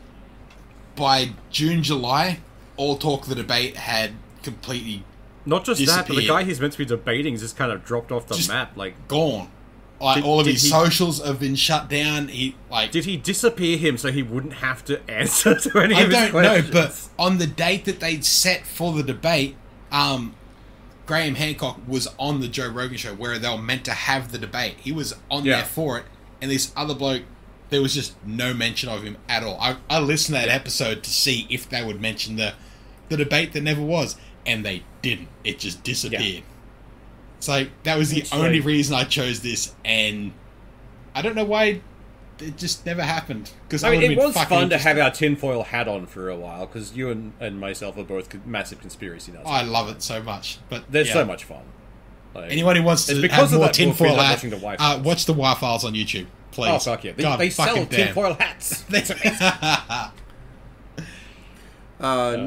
by June, July, all talk of the debate had completely not just that, but the guy he's meant to be debating has just kind of dropped off the map, like gone. Like all of his socials have been shut down. Did he disappear him so he wouldn't have to answer to any of his questions? I don't know, but on the date that they'd set for the debate, Graham Hancock was on the Joe Rogan show where they were meant to have the debate. He was on there for it, and this other bloke, there was just no mention of him at all. I listened to that episode to see if they would mention the debate that never was, and they didn't. It just disappeared. So that was the only reason I chose this, and I don't know why it just never happened. Because I mean, it was fun to have our tinfoil hat on for a while, because you and myself are both massive conspiracy nuts. Oh, I love it so much. But there's so much fun. Like, anyone who wants to because have more of that tinfoil book, hat, watching the watch the Y Files on YouTube, please. Oh, fuck yeah. God, They sell fucking damn. tinfoil hats. That's amazing.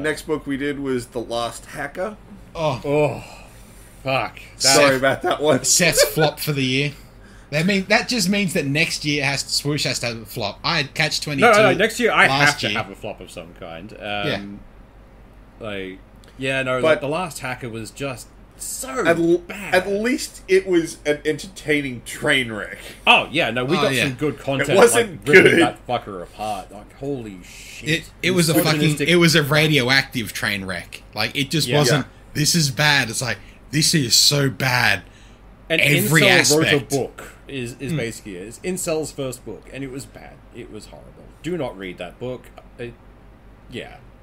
Next book we did was The Last Hacker. Oh, fuck. Sorry about that one. Seth's flop for the year. That just means that next year Swoosh has to have a flop. I had Catch 22. No. Next year I have to year. have a flop of some kind. But The Last Hacker was just so bad. At least it was an entertaining train wreck. Oh yeah, no, we got some good content. It wasn't ripping good. that fucker apart. Like, holy shit! It was a radioactive train wreck. Like, it just wasn't. This is bad. It's like, this is so bad. And every Incel aspect. wrote a book. Is basically it. It's Incel's first book, and it was bad. It was horrible. Do not read that book. Read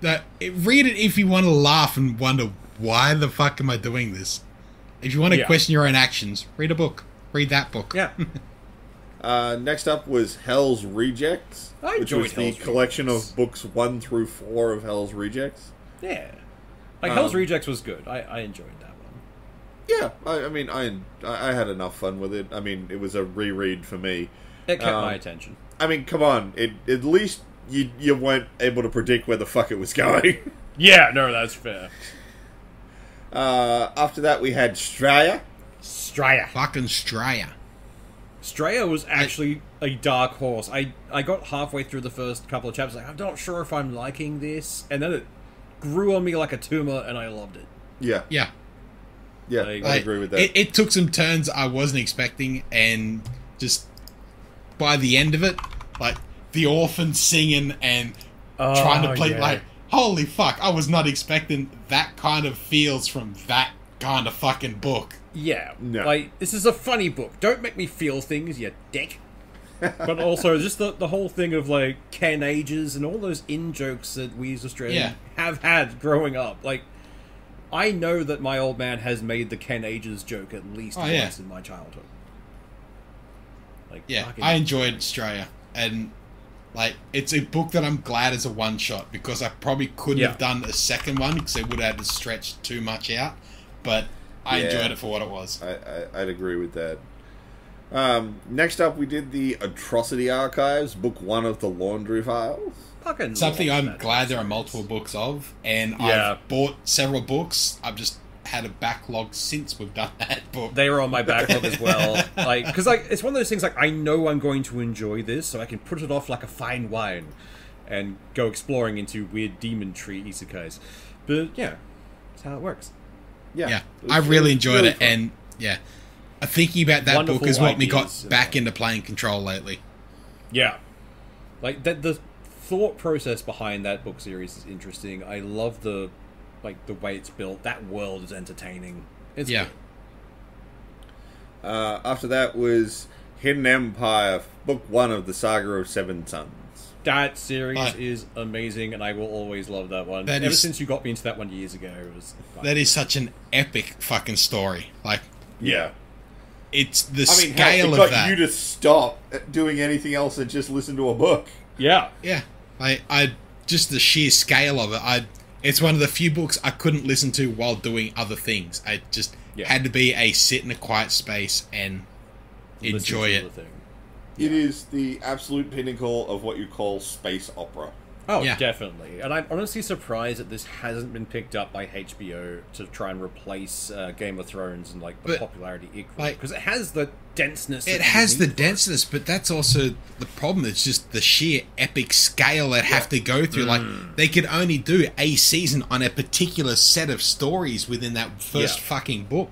it if you want to laugh and wonder, why the fuck am I doing this? If you want to question your own actions, read a book. Read that book. Yeah. Next up was Hell's Rejects, which was the collection of books 1 through 4 of Hell's Rejects. Yeah. Hell's Rejects was good. I enjoyed that one. Yeah, I had enough fun with it. I mean, it was a reread for me. It kept my attention. I mean, come on. At least you weren't able to predict where the fuck it was going. Yeah, no, that's fair. After that, we had Straya. Fucking Straya. Straya was actually a dark horse. I got halfway through the first couple of chapters, like, I'm not sure if I'm liking this. And then it grew on me like a tumor, and I loved it. Yeah. Yeah, I agree with that. It took some turns I wasn't expecting, and just by the end of it, like, the orphan singing and trying to play, like, holy fuck, I was not expecting that kind of feels from that kind of fucking book. Yeah. No. Like, this is a funny book. Don't make me feel things, you dick. But also, just the whole thing of, like, Ken ages and all those in-jokes that we as Australians have had growing up. Like, I know that my old man has made the Ken ages joke at least once in my childhood. Like, I enjoyed Straya, and like, it's a book that I'm glad is a one-shot, because I probably couldn't have done a second one because it would have had to stretch too much out, but I enjoyed it for what it was. I'd agree with that. Next up, we did the Atrocity Archives, book 1 of the Laundry Files. Something I'm glad there are multiple books of, and I've bought several books. I've just had a backlog since we've done that book. They were on my backlog as well. Because it's one of those things, like, I know I'm going to enjoy this, so I can put it off like a fine wine and go exploring into weird demon tree isekais. But yeah, that's how it works. Yeah, I really enjoyed it, and thinking about that book is what me got back into playing Control lately. Yeah, like the thought process behind that book series is interesting. I love the way it's built. That world is entertaining. It's good. After that was Hidden Empire, book 1 of the Saga of Seven Sons. That series is amazing, and I will always love that one. Ever since you got me into that one years ago, it was fun. That is such an epic fucking story. Like, it's the scale it of that. got you to stop doing anything else and just listen to a book. Yeah. I just the sheer scale of it. It's one of the few books I couldn't listen to while doing other things. I just had to be sit in a quiet space and enjoy it. It is the absolute pinnacle of what you call space opera. Oh, definitely. And I'm honestly surprised that this hasn't been picked up by HBO to try and replace Game of Thrones and the popularity equally. Because it has the denseness. It has the denseness, but that's also the problem. It's just the sheer epic scale they have to go through. Like, they could only do a season on a particular set of stories within that first fucking book.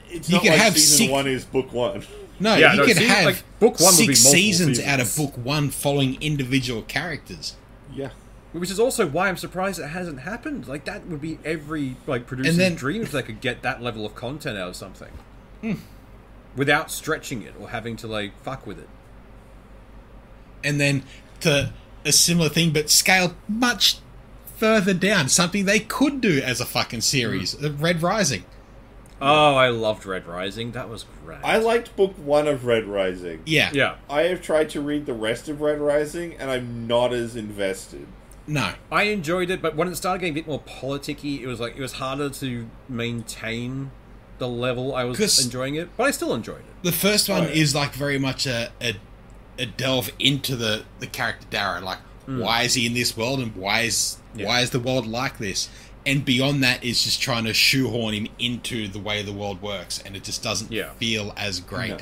It's not like season 1 is book 1. No, you could have book 1 would be 6 seasons seasons out of book 1 following individual characters. Yeah. Which is also why I'm surprised it hasn't happened. Like, that would be every producer's dream if they could get that level of content out of something. Without stretching it or having to, fuck with it. And then to a similar thing, but scaled much further down. Something they could do as a fucking series. Red Rising. Oh, I loved Red Rising. That was great. I liked book 1 of Red Rising. Yeah. Yeah. I have tried to read the rest of Red Rising, and I'm not as invested. No. I enjoyed it, but when it started getting a bit more politicky, it was harder to maintain the level I was enjoying it, but I still enjoyed it. The first one is like very much a delve into the character Darrow. Like, why is he in this world, and why is the world like this? And beyond that is just trying to shoehorn him into the way the world works, and it just doesn't feel as great. No.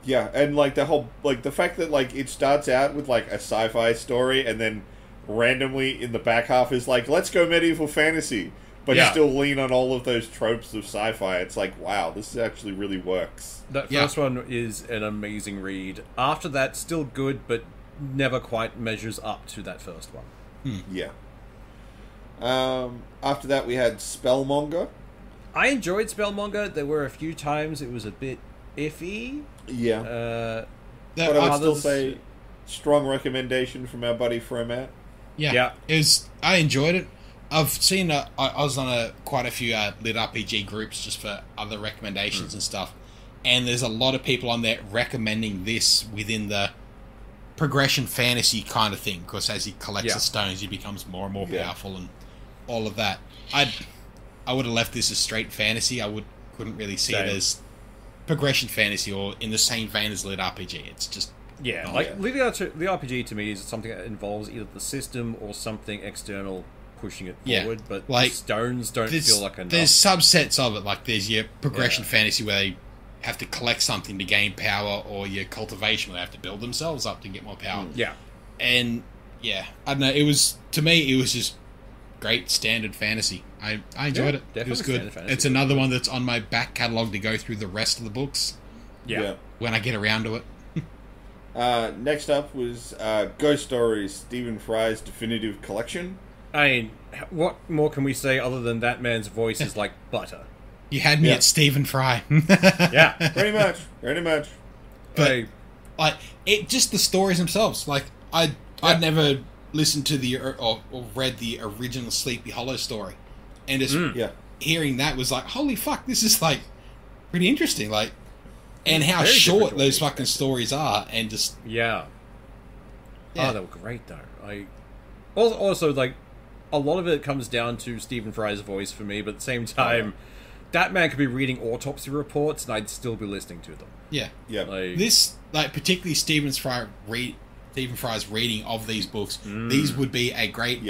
Yeah, and like the whole, like the fact that like it starts out with like a sci-fi story, and then randomly in the back half is like, let's go medieval fantasy, but still lean on all of those tropes of sci-fi. It's like, wow, this actually really works. That first one is an amazing read. After that, still good, but never quite measures up to that first one. Yeah. After that, we had Spellmonger. I enjoyed Spellmonger. There were a few times it was a bit iffy. Yeah. But I would still say strong recommendation from our buddy Fromat. Yeah. I enjoyed it. I've seen I was on quite a few lit RPG groups just for other recommendations and stuff, and there's a lot of people on there recommending this within the progression fantasy kind of thing, because as he collects the stones, he becomes more and more powerful and all of that. I would have left this as straight fantasy. Couldn't really see it as progression fantasy or in the same vein as lit RPG. It's just the RPG to me is something that involves either the system or something external pushing it forward, but like, the stones don't feel like enough. There's subsets of it, like there's your progression fantasy where they have to collect something to gain power, or your cultivation where they have to build themselves up to get more power. And I don't know, to me it was just great standard fantasy. I enjoyed it. It was good. It's another one that's on my back catalogue to go through the rest of the books. When I get around to it. Next up was Ghost Stories, Stephen Fry's Definitive Collection. I mean, what more can we say other than that man's voice is like butter? You had me at Stephen Fry. Pretty much. But like just the stories themselves. Like I'd never listened to or read the original Sleepy Hollow story, and just hearing that was like, holy fuck, this is like pretty interesting. Like, and how short those fucking stories are, and just oh, they were great though. Also like a lot of it comes down to Stephen Fry's voice for me, but at the same time, that man could be reading autopsy reports and I'd still be listening to them. This, like, particularly Stephen Fry's reading of these books, these would be a great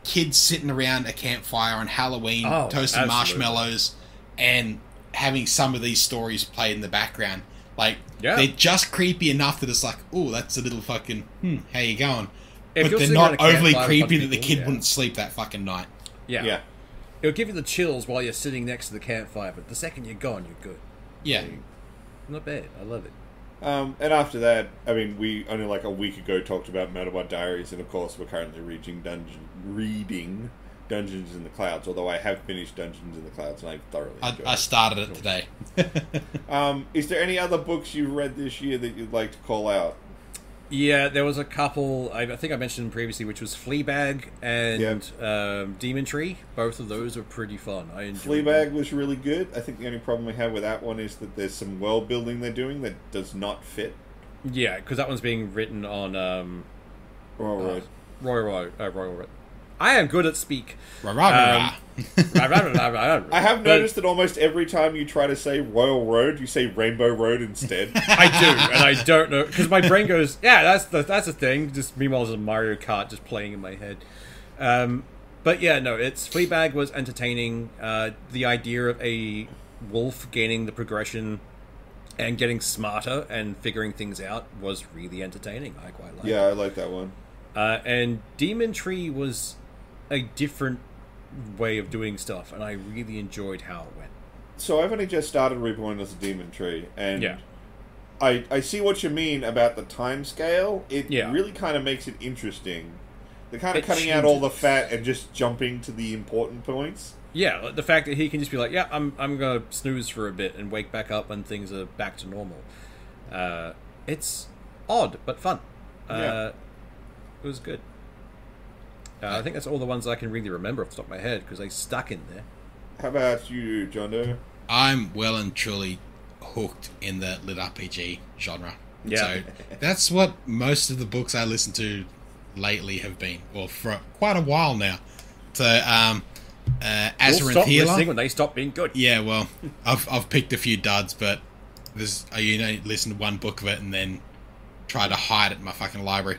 kids sitting around a campfire on Halloween, toasting marshmallows, and having some of these stories played in the background. Like, they're just creepy enough that it's like, ooh, that's a little fucking, how you going? But they're not overly creepy that the kid wouldn't sleep that fucking night. It'll give you the chills while you're sitting next to the campfire, but the second you're gone, you're good. Not bad. I love it. And after that, I mean, we only like a week ago talked about Murderbot Diaries, and of course we're currently reading Dungeons in the Clouds, although I have finished Dungeons in the Clouds and I thoroughly enjoyed it. I started it today. Is there any other books you've read this year that you'd like to call out? Yeah, there was a couple, I think I mentioned previously, which was Fleabag and Demon Tree. Both of those were pretty fun. I enjoyed Fleabag was really good. I think the only problem we have with that one is that there's some world building they're doing that does not fit. Yeah, because that one's being written on Royal Road. Royal Road. I am good at speak. I have noticed that almost every time you try to say Royal Road, you say Rainbow Road instead. I do, and I don't know, because my brain goes, that's a thing. Just meanwhile, there's a Mario Kart just playing in my head. But yeah, no, Fleabag was entertaining. The idea of a wolf gaining the progression and getting smarter and figuring things out was really entertaining. I quite liked it. Yeah, I like that one. And Demon Tree was a different way of doing stuff, and I really enjoyed how it went. So I've only just started Reborn as a Demon Tree, and I see what you mean about the time scale. It really kind of makes it interesting. They're kind of cutting out all the fat and just jumping to the important points. Yeah, the fact that he can just be like, I'm gonna snooze for a bit and wake back up when things are back to normal. It's odd, but fun. It was good. I think that's all the ones I can really remember off the top of my head, because they stuck in there. How about you, John Doe? I'm well and truly hooked in the lit RPG genre. Yeah. So that's what most of the books I listen to lately have been, or for quite a while now. So, We'll Azarin stop Healer. listening when they stop being good. Yeah, well, I've picked a few duds, but listen to one book of it and then try to hide it in my fucking library.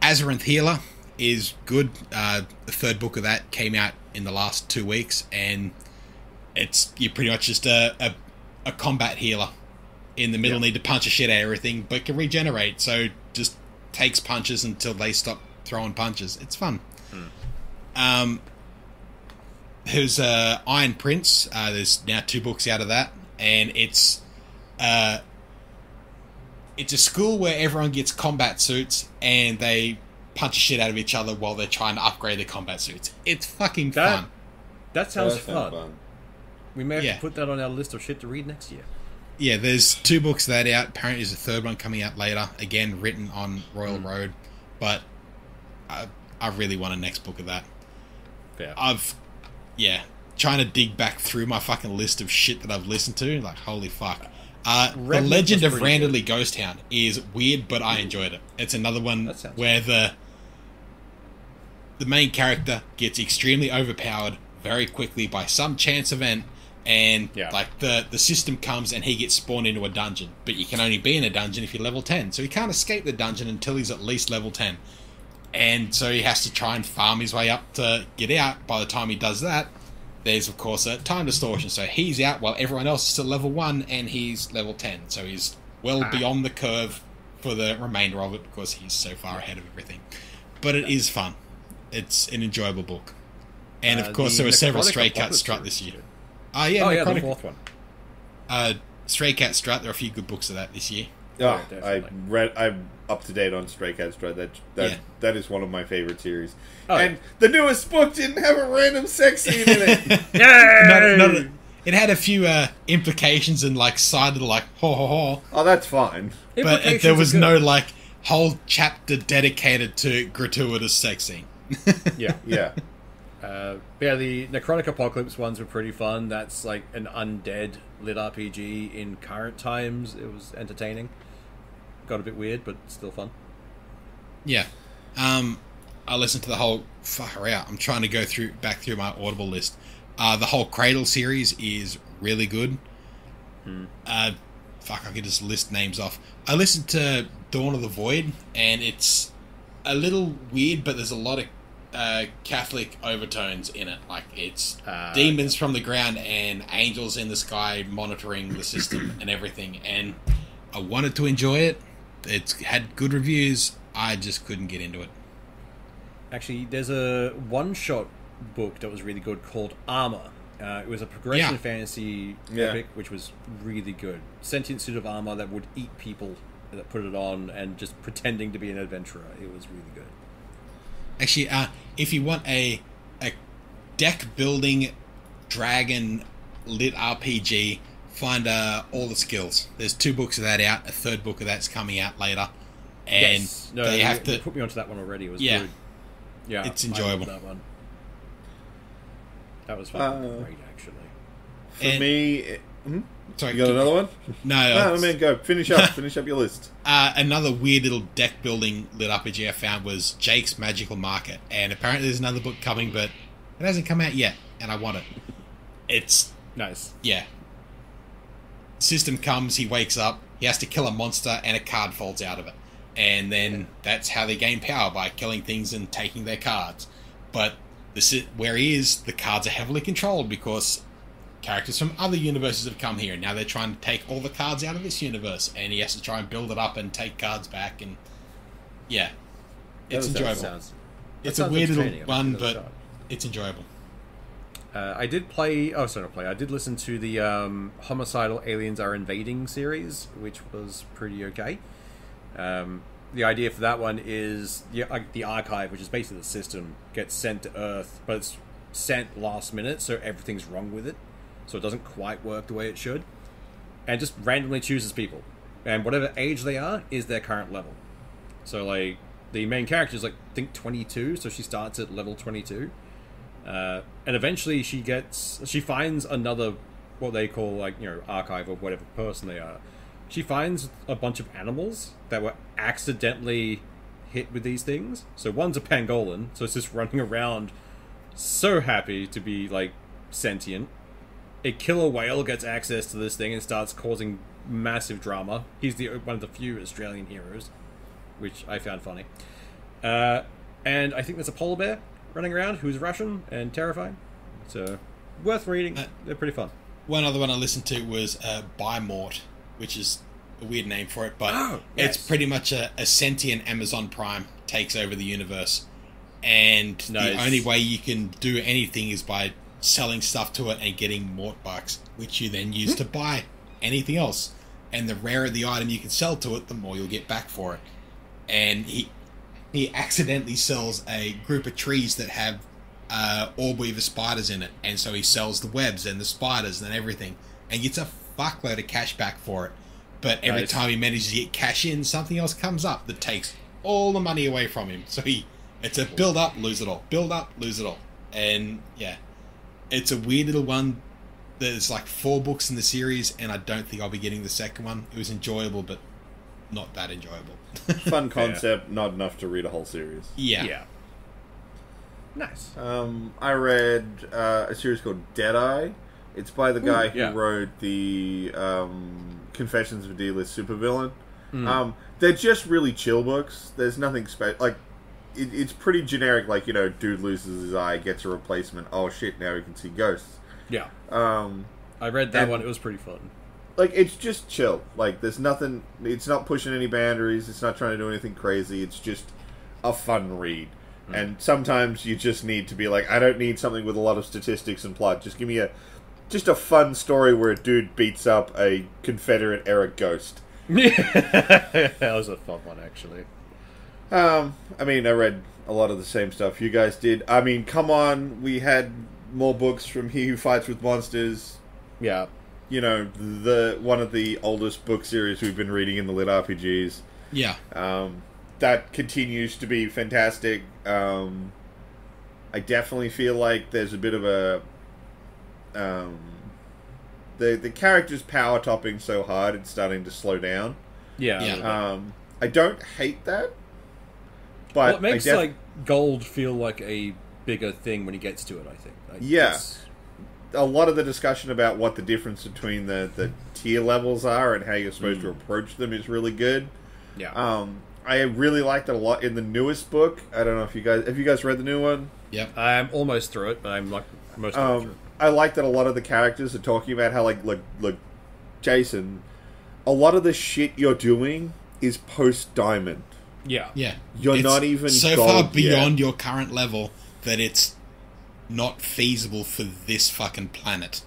Azarin Healer is good. The third book of that came out in the last 2 weeks, and you're pretty much just a combat healer. In the middle, need to punch a shit out of everything, but can regenerate, so just takes punches until they stop throwing punches. It's fun. There's Iron Prince. There's now 2 books out of that, and it's a school where everyone gets combat suits, and they punch the shit out of each other while they're trying to upgrade their combat suits. It's fucking fun. That sounds That fun. sounds fun. We may have to put that on our list of shit to read next year. Yeah, there's 2 books of that out. Apparently there's a third one coming out later. Again, written on Royal Road. But I really want a next book of that. Yeah. Trying to dig back through my fucking list of shit that I've listened to. Like, holy fuck. The Remnant Legend was of pretty Randomly Ghost Town is weird, but I enjoyed it. It's another one where the main character gets extremely overpowered very quickly by some chance event, and like the system comes and he gets spawned into a dungeon, but you can only be in a dungeon if you're level 10, so he can't escape the dungeon until he's at least level 10, and so he has to try and farm his way up to get out. By the time he does that, there's of course a time distortion, so he's out while everyone else is still level 1 and he's level 10, so he's well beyond the curve for the remainder of it because he's so far ahead of everything. But it is fun. It's an enjoyable book. And of course there were several Stray Cat Strut this year. The fourth one. Stray Cat Strut, there are a few good books of that this year. Oh, definitely. I'm up to date on Stray Cat Strut. That is one of my favorite series. Oh, and the newest book didn't have a random sex scene in it. Yay! It had a few implications and like sided like ho ho ho. Oh, that's fine. But there was no like whole chapter dedicated to gratuitous sex scene. Yeah. The Necrotic Apocalypse ones were pretty fun. That's like an undead lit RPG in current times. It was entertaining. Got a bit weird, but still fun. Yeah. I listened to the whole... Far out. I'm trying to go back through my Audible list. The whole Cradle series is really good. I could just list names off. I listened to Dawn of the Void, and it's a little weird, but there's a lot of Catholic overtones in it. Like, it's demons from the ground and angels in the sky monitoring the system and everything. And I wanted to enjoy it. It's had good reviews. I just couldn't get into it. Actually, there's a one-shot book that was really good called Armor. It was a progression fantasy epic, which was really good. Sentient suit of armor that would eat people that put it on, and just pretending to be an adventurer. It was really good. Actually, if you want a deck building dragon lit RPG, find all the skills. There's 2 books of that out. A third book of that's coming out later, and they have to put me onto that one already. It was good. Yeah, it's enjoyable. I loved that one. That was fucking great, actually. For me... Sorry, you got another one? No, go. Finish up your list. Another weird little deck building lit RPG I found was Jake's Magical Market, and apparently there's another book coming, but it hasn't come out yet, and I want it. It's nice. Yeah. System comes, he wakes up, he has to kill a monster, and a card falls out of it, and then that's how they gain power, by killing things and taking their cards. But where he is, the cards are heavily controlled because characters from other universes have come here, and now they're trying to take all the cards out of this universe, and he has to try and build it up and take cards back, and it's enjoyable. It's a weird little one, but it's enjoyable. I did play... Oh, sorry, not play. I did listen to the Homicidal Aliens Are Invading series, which was pretty okay. The idea for that one is the archive, which is basically the system, gets sent to Earth, but it's sent last minute, so everything's wrong with it. So it doesn't quite work the way it should. And just randomly chooses people. And whatever age they are is their current level. So, like, the main character is, like, I think 22, so she starts at level 22. And eventually she finds another, what they call, like, archive or whatever person they are. She finds a bunch of animals that were accidentally hit with these things. So one's a pangolin, so it's just running around so happy to be, like, sentient. A killer whale gets access to this thing and starts causing massive drama. He's one of the few Australian heroes, which I found funny. And I think there's a polar bear running around who's Russian and terrifying. So, worth reading. They're pretty fun. One other one I listened to was Mort, which is a weird name for it, but it's pretty much a sentient Amazon Prime takes over the universe. And the only way you can do anything is by selling stuff to it and getting Mort bucks, which you then use to buy anything else. And the rarer the item you can sell to it, the more you'll get back for it. And he accidentally sells a group of trees that have orb weaver spiders in it, and so he sells the webs and the spiders and everything, and gets a fuckload of cash back for it. But every time he manages to get cash in, something else comes up that takes all the money away from him. So it's a build up, lose it all, build up, lose it all. And yeah, it's a weird little one. There's like 4 books in the series, and I don't think I'll be getting the second one. It was enjoyable, but not that enjoyable. Fun concept, not enough to read a whole series. Yeah. Nice. I read a series called Deadeye. It's by the guy who wrote the Confessions of a D-List Supervillain. They're just really chill books. There's nothing special. Like, it's pretty generic. Like, dude loses his eye, gets a replacement. Oh shit! Now he can see ghosts. Yeah. I read that one. It was pretty fun. Like, it's just chill. Like, there's nothing. It's not pushing any boundaries. It's not trying to do anything crazy. It's just a fun read. And sometimes you just need to be like, I don't need something with a lot of statistics and plot. Just give me just a fun story where a dude beats up a Confederate era ghost. That was a fun one, actually. I read a lot of the same stuff you guys did. I mean, come on, we had more books from He Who Fights with Monsters. Yeah. One of the oldest book series we've been reading in the Lit RPGs. Yeah. That continues to be fantastic. I definitely feel like there's a bit of a... the character's power topping so hard, it's starting to slow down. Yeah. I don't hate that, but it makes gold feel like a bigger thing when he gets to it, I think. A lot of the discussion about what the difference between the tier levels are and how you're supposed to approach them is really good. Yeah. I really liked it a lot in the newest book. I don't know if you guys read the new one? Yep. I'm almost through it, but I'm like most of it through. I like that a lot of the characters are talking about how like Jason, a lot of the shit you're doing is post Diamond. Yeah. Yeah. You're not even so gold far beyond yet. your current level that it's not feasible for this fucking planet.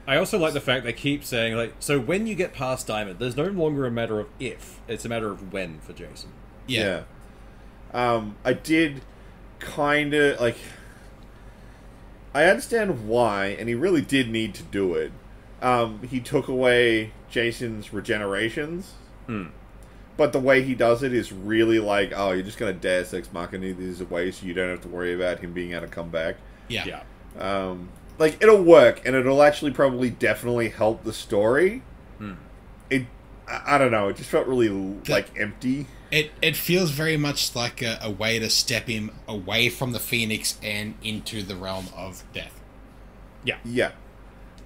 I also like the fact they keep saying, like, so when you get past Diamond, there's no longer a matter of if, it's a matter of when for Jason. Yeah. I did kind of, like... I understand why, and he really did need to do it. He took away Jason's regenerations. But the way he does it is really like, oh, you're just going to Deus Ex Machina these away so you don't have to worry about him being able to come back. Yeah. Like, it'll work, and it'll actually probably definitely help the story. I don't know, it just felt really, empty. It feels very much like a way to step him away from the Phoenix and into the realm of death. Yeah.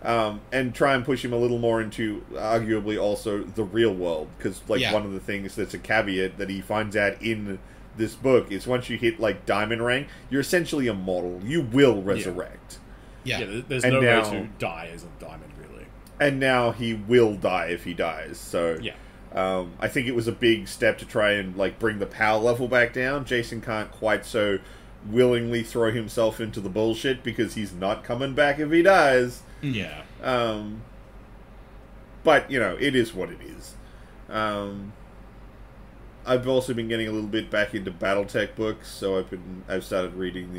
And try and push him a little more into, arguably, also the real world. Because, one of the things that's a caveat that he finds out in this book is once you hit, Diamond rank, you're essentially immortal. You will resurrect. Yeah. There's And no now- way to die as a Diamond, really. And now he will die if he dies. So, I think it was a big step to try and, bring the power level back down. Jason can't quite so willingly throw himself into the bullshit because he's not coming back if he dies. Yeah. But, it is what it is. I've also been getting a little bit back into BattleTech books, so I've started reading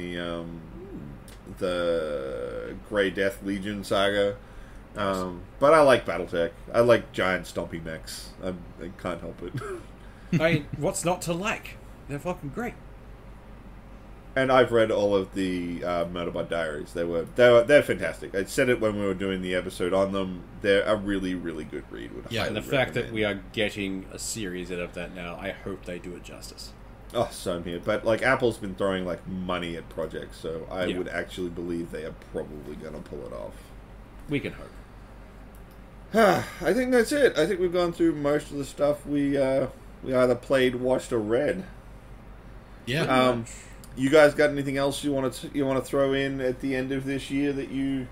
the Grey Death Legion saga. But I like BattleTech. I like giant stompy mechs. I can't help it. I mean, what's not to like? They're fucking great. And I've read all of the Murderbot Diaries. They're fantastic. I said it when we were doing the episode on them. They're a really, really good read. Yeah, And the fact that we are getting a series out of that now, I hope they do it justice. Oh, so here. But, like, Apple's been throwing, like, money at projects, so I Yeah. would actually believe they are probably going to pull it off. We can hope. I think that's it. I think we've gone through most of the stuff we either played, watched, or read. Yeah. You guys got anything else you want to throw in at the end of this year that you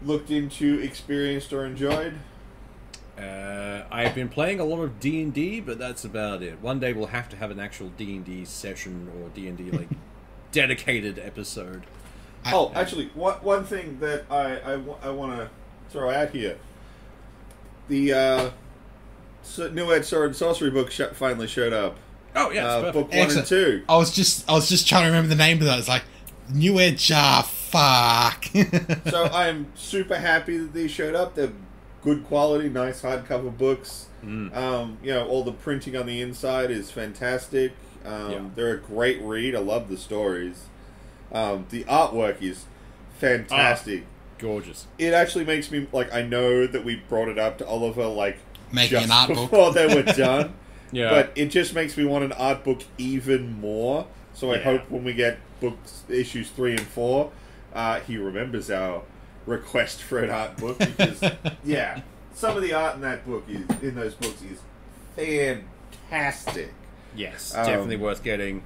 looked into, experienced, or enjoyed? I've been playing a lot of D&D, but that's about it. One day we'll have to have an actual D&D session or D&D like dedicated episode. Actually, one thing that I want to throw out here. The New Ed Sword and Sorcery book finally showed up. Oh yeah, it's book perfect. 1 and 2. I was just trying to remember the name of that. It's like New Edge. Fuck. So I'm super happy that these showed up. They're good quality, nice hardcover books. All the printing on the inside is fantastic. They're a great read. I love the stories. The artwork is fantastic. Gorgeous. It actually makes me I know that we brought it up to Oliver Making just an art book before they were done. Yeah. But it just makes me want an art book even more. So I hope when we get books issues 3 and 4, he remembers our request for an art book because some of the art in those books is fantastic. Yes, definitely worth getting.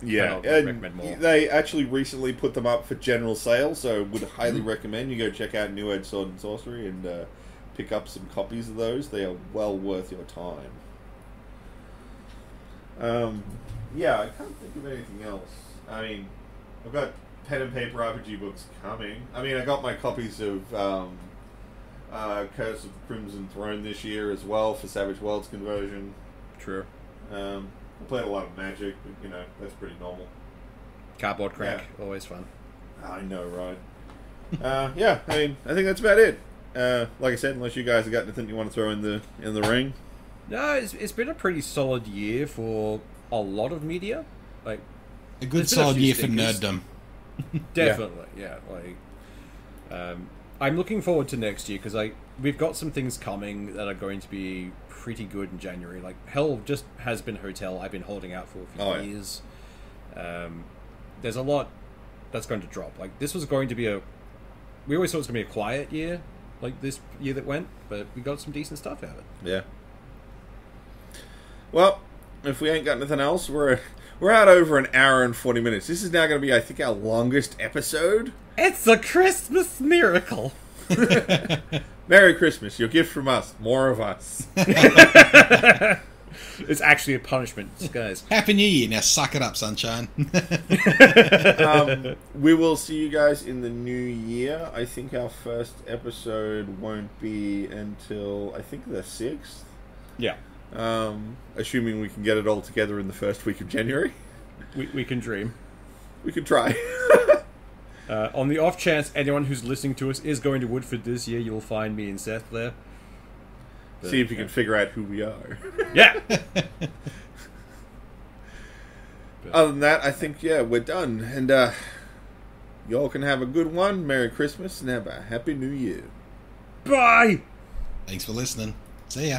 Yeah, and recommend more. They actually recently put them up for general sale, so would highly recommend you go check out New Ed Sword and Sorcery and pick up some copies of those. They are well worth your time. I can't think of anything else. I mean, I've got pen and paper RPG books coming. I mean, I got my copies of Curse of the Crimson Throne this year as well for Savage Worlds conversion. True. I played a lot of Magic, but, that's pretty normal. Cardboard crank, always fun. I know, right? I mean, I think that's about it. Like I said, unless you guys have got anything you want to throw in the ring. No, it's been a pretty solid year for a lot of media. Like a good there's been a solid few year for stinkers. nerddom. Definitely, yeah. I'm looking forward to next year because we've got some things coming that are going to be pretty good in January. Like Hell just has been Hotel. I've been holding out for a few years. There's a lot that's going to drop. Like this was going to be we always thought it was going to be a quiet year, like this year that went, but we got some decent stuff out of it. Yeah. Well, if we ain't got nothing else, we're out over an hour and 40 minutes. This is now going to be, I think, our longest episode. It's a Christmas miracle. Merry Christmas. Your gift from us. More of us. It's actually a punishment in disguise. Happy New Year. Now suck it up, sunshine. We will see you guys in the new year. I think our first episode won't be until, I think, the 6th. Yeah. Assuming we can get it all together in the first week of January. We can dream. We could try. On the off chance anyone who's listening to us is going to Woodford this year, you'll find me and Seth there. But, see if you can figure out who we are. Yeah! Other than that, I think, we're done. And y'all can have a good one. Merry Christmas and have a Happy New Year. Bye! Thanks for listening. See ya.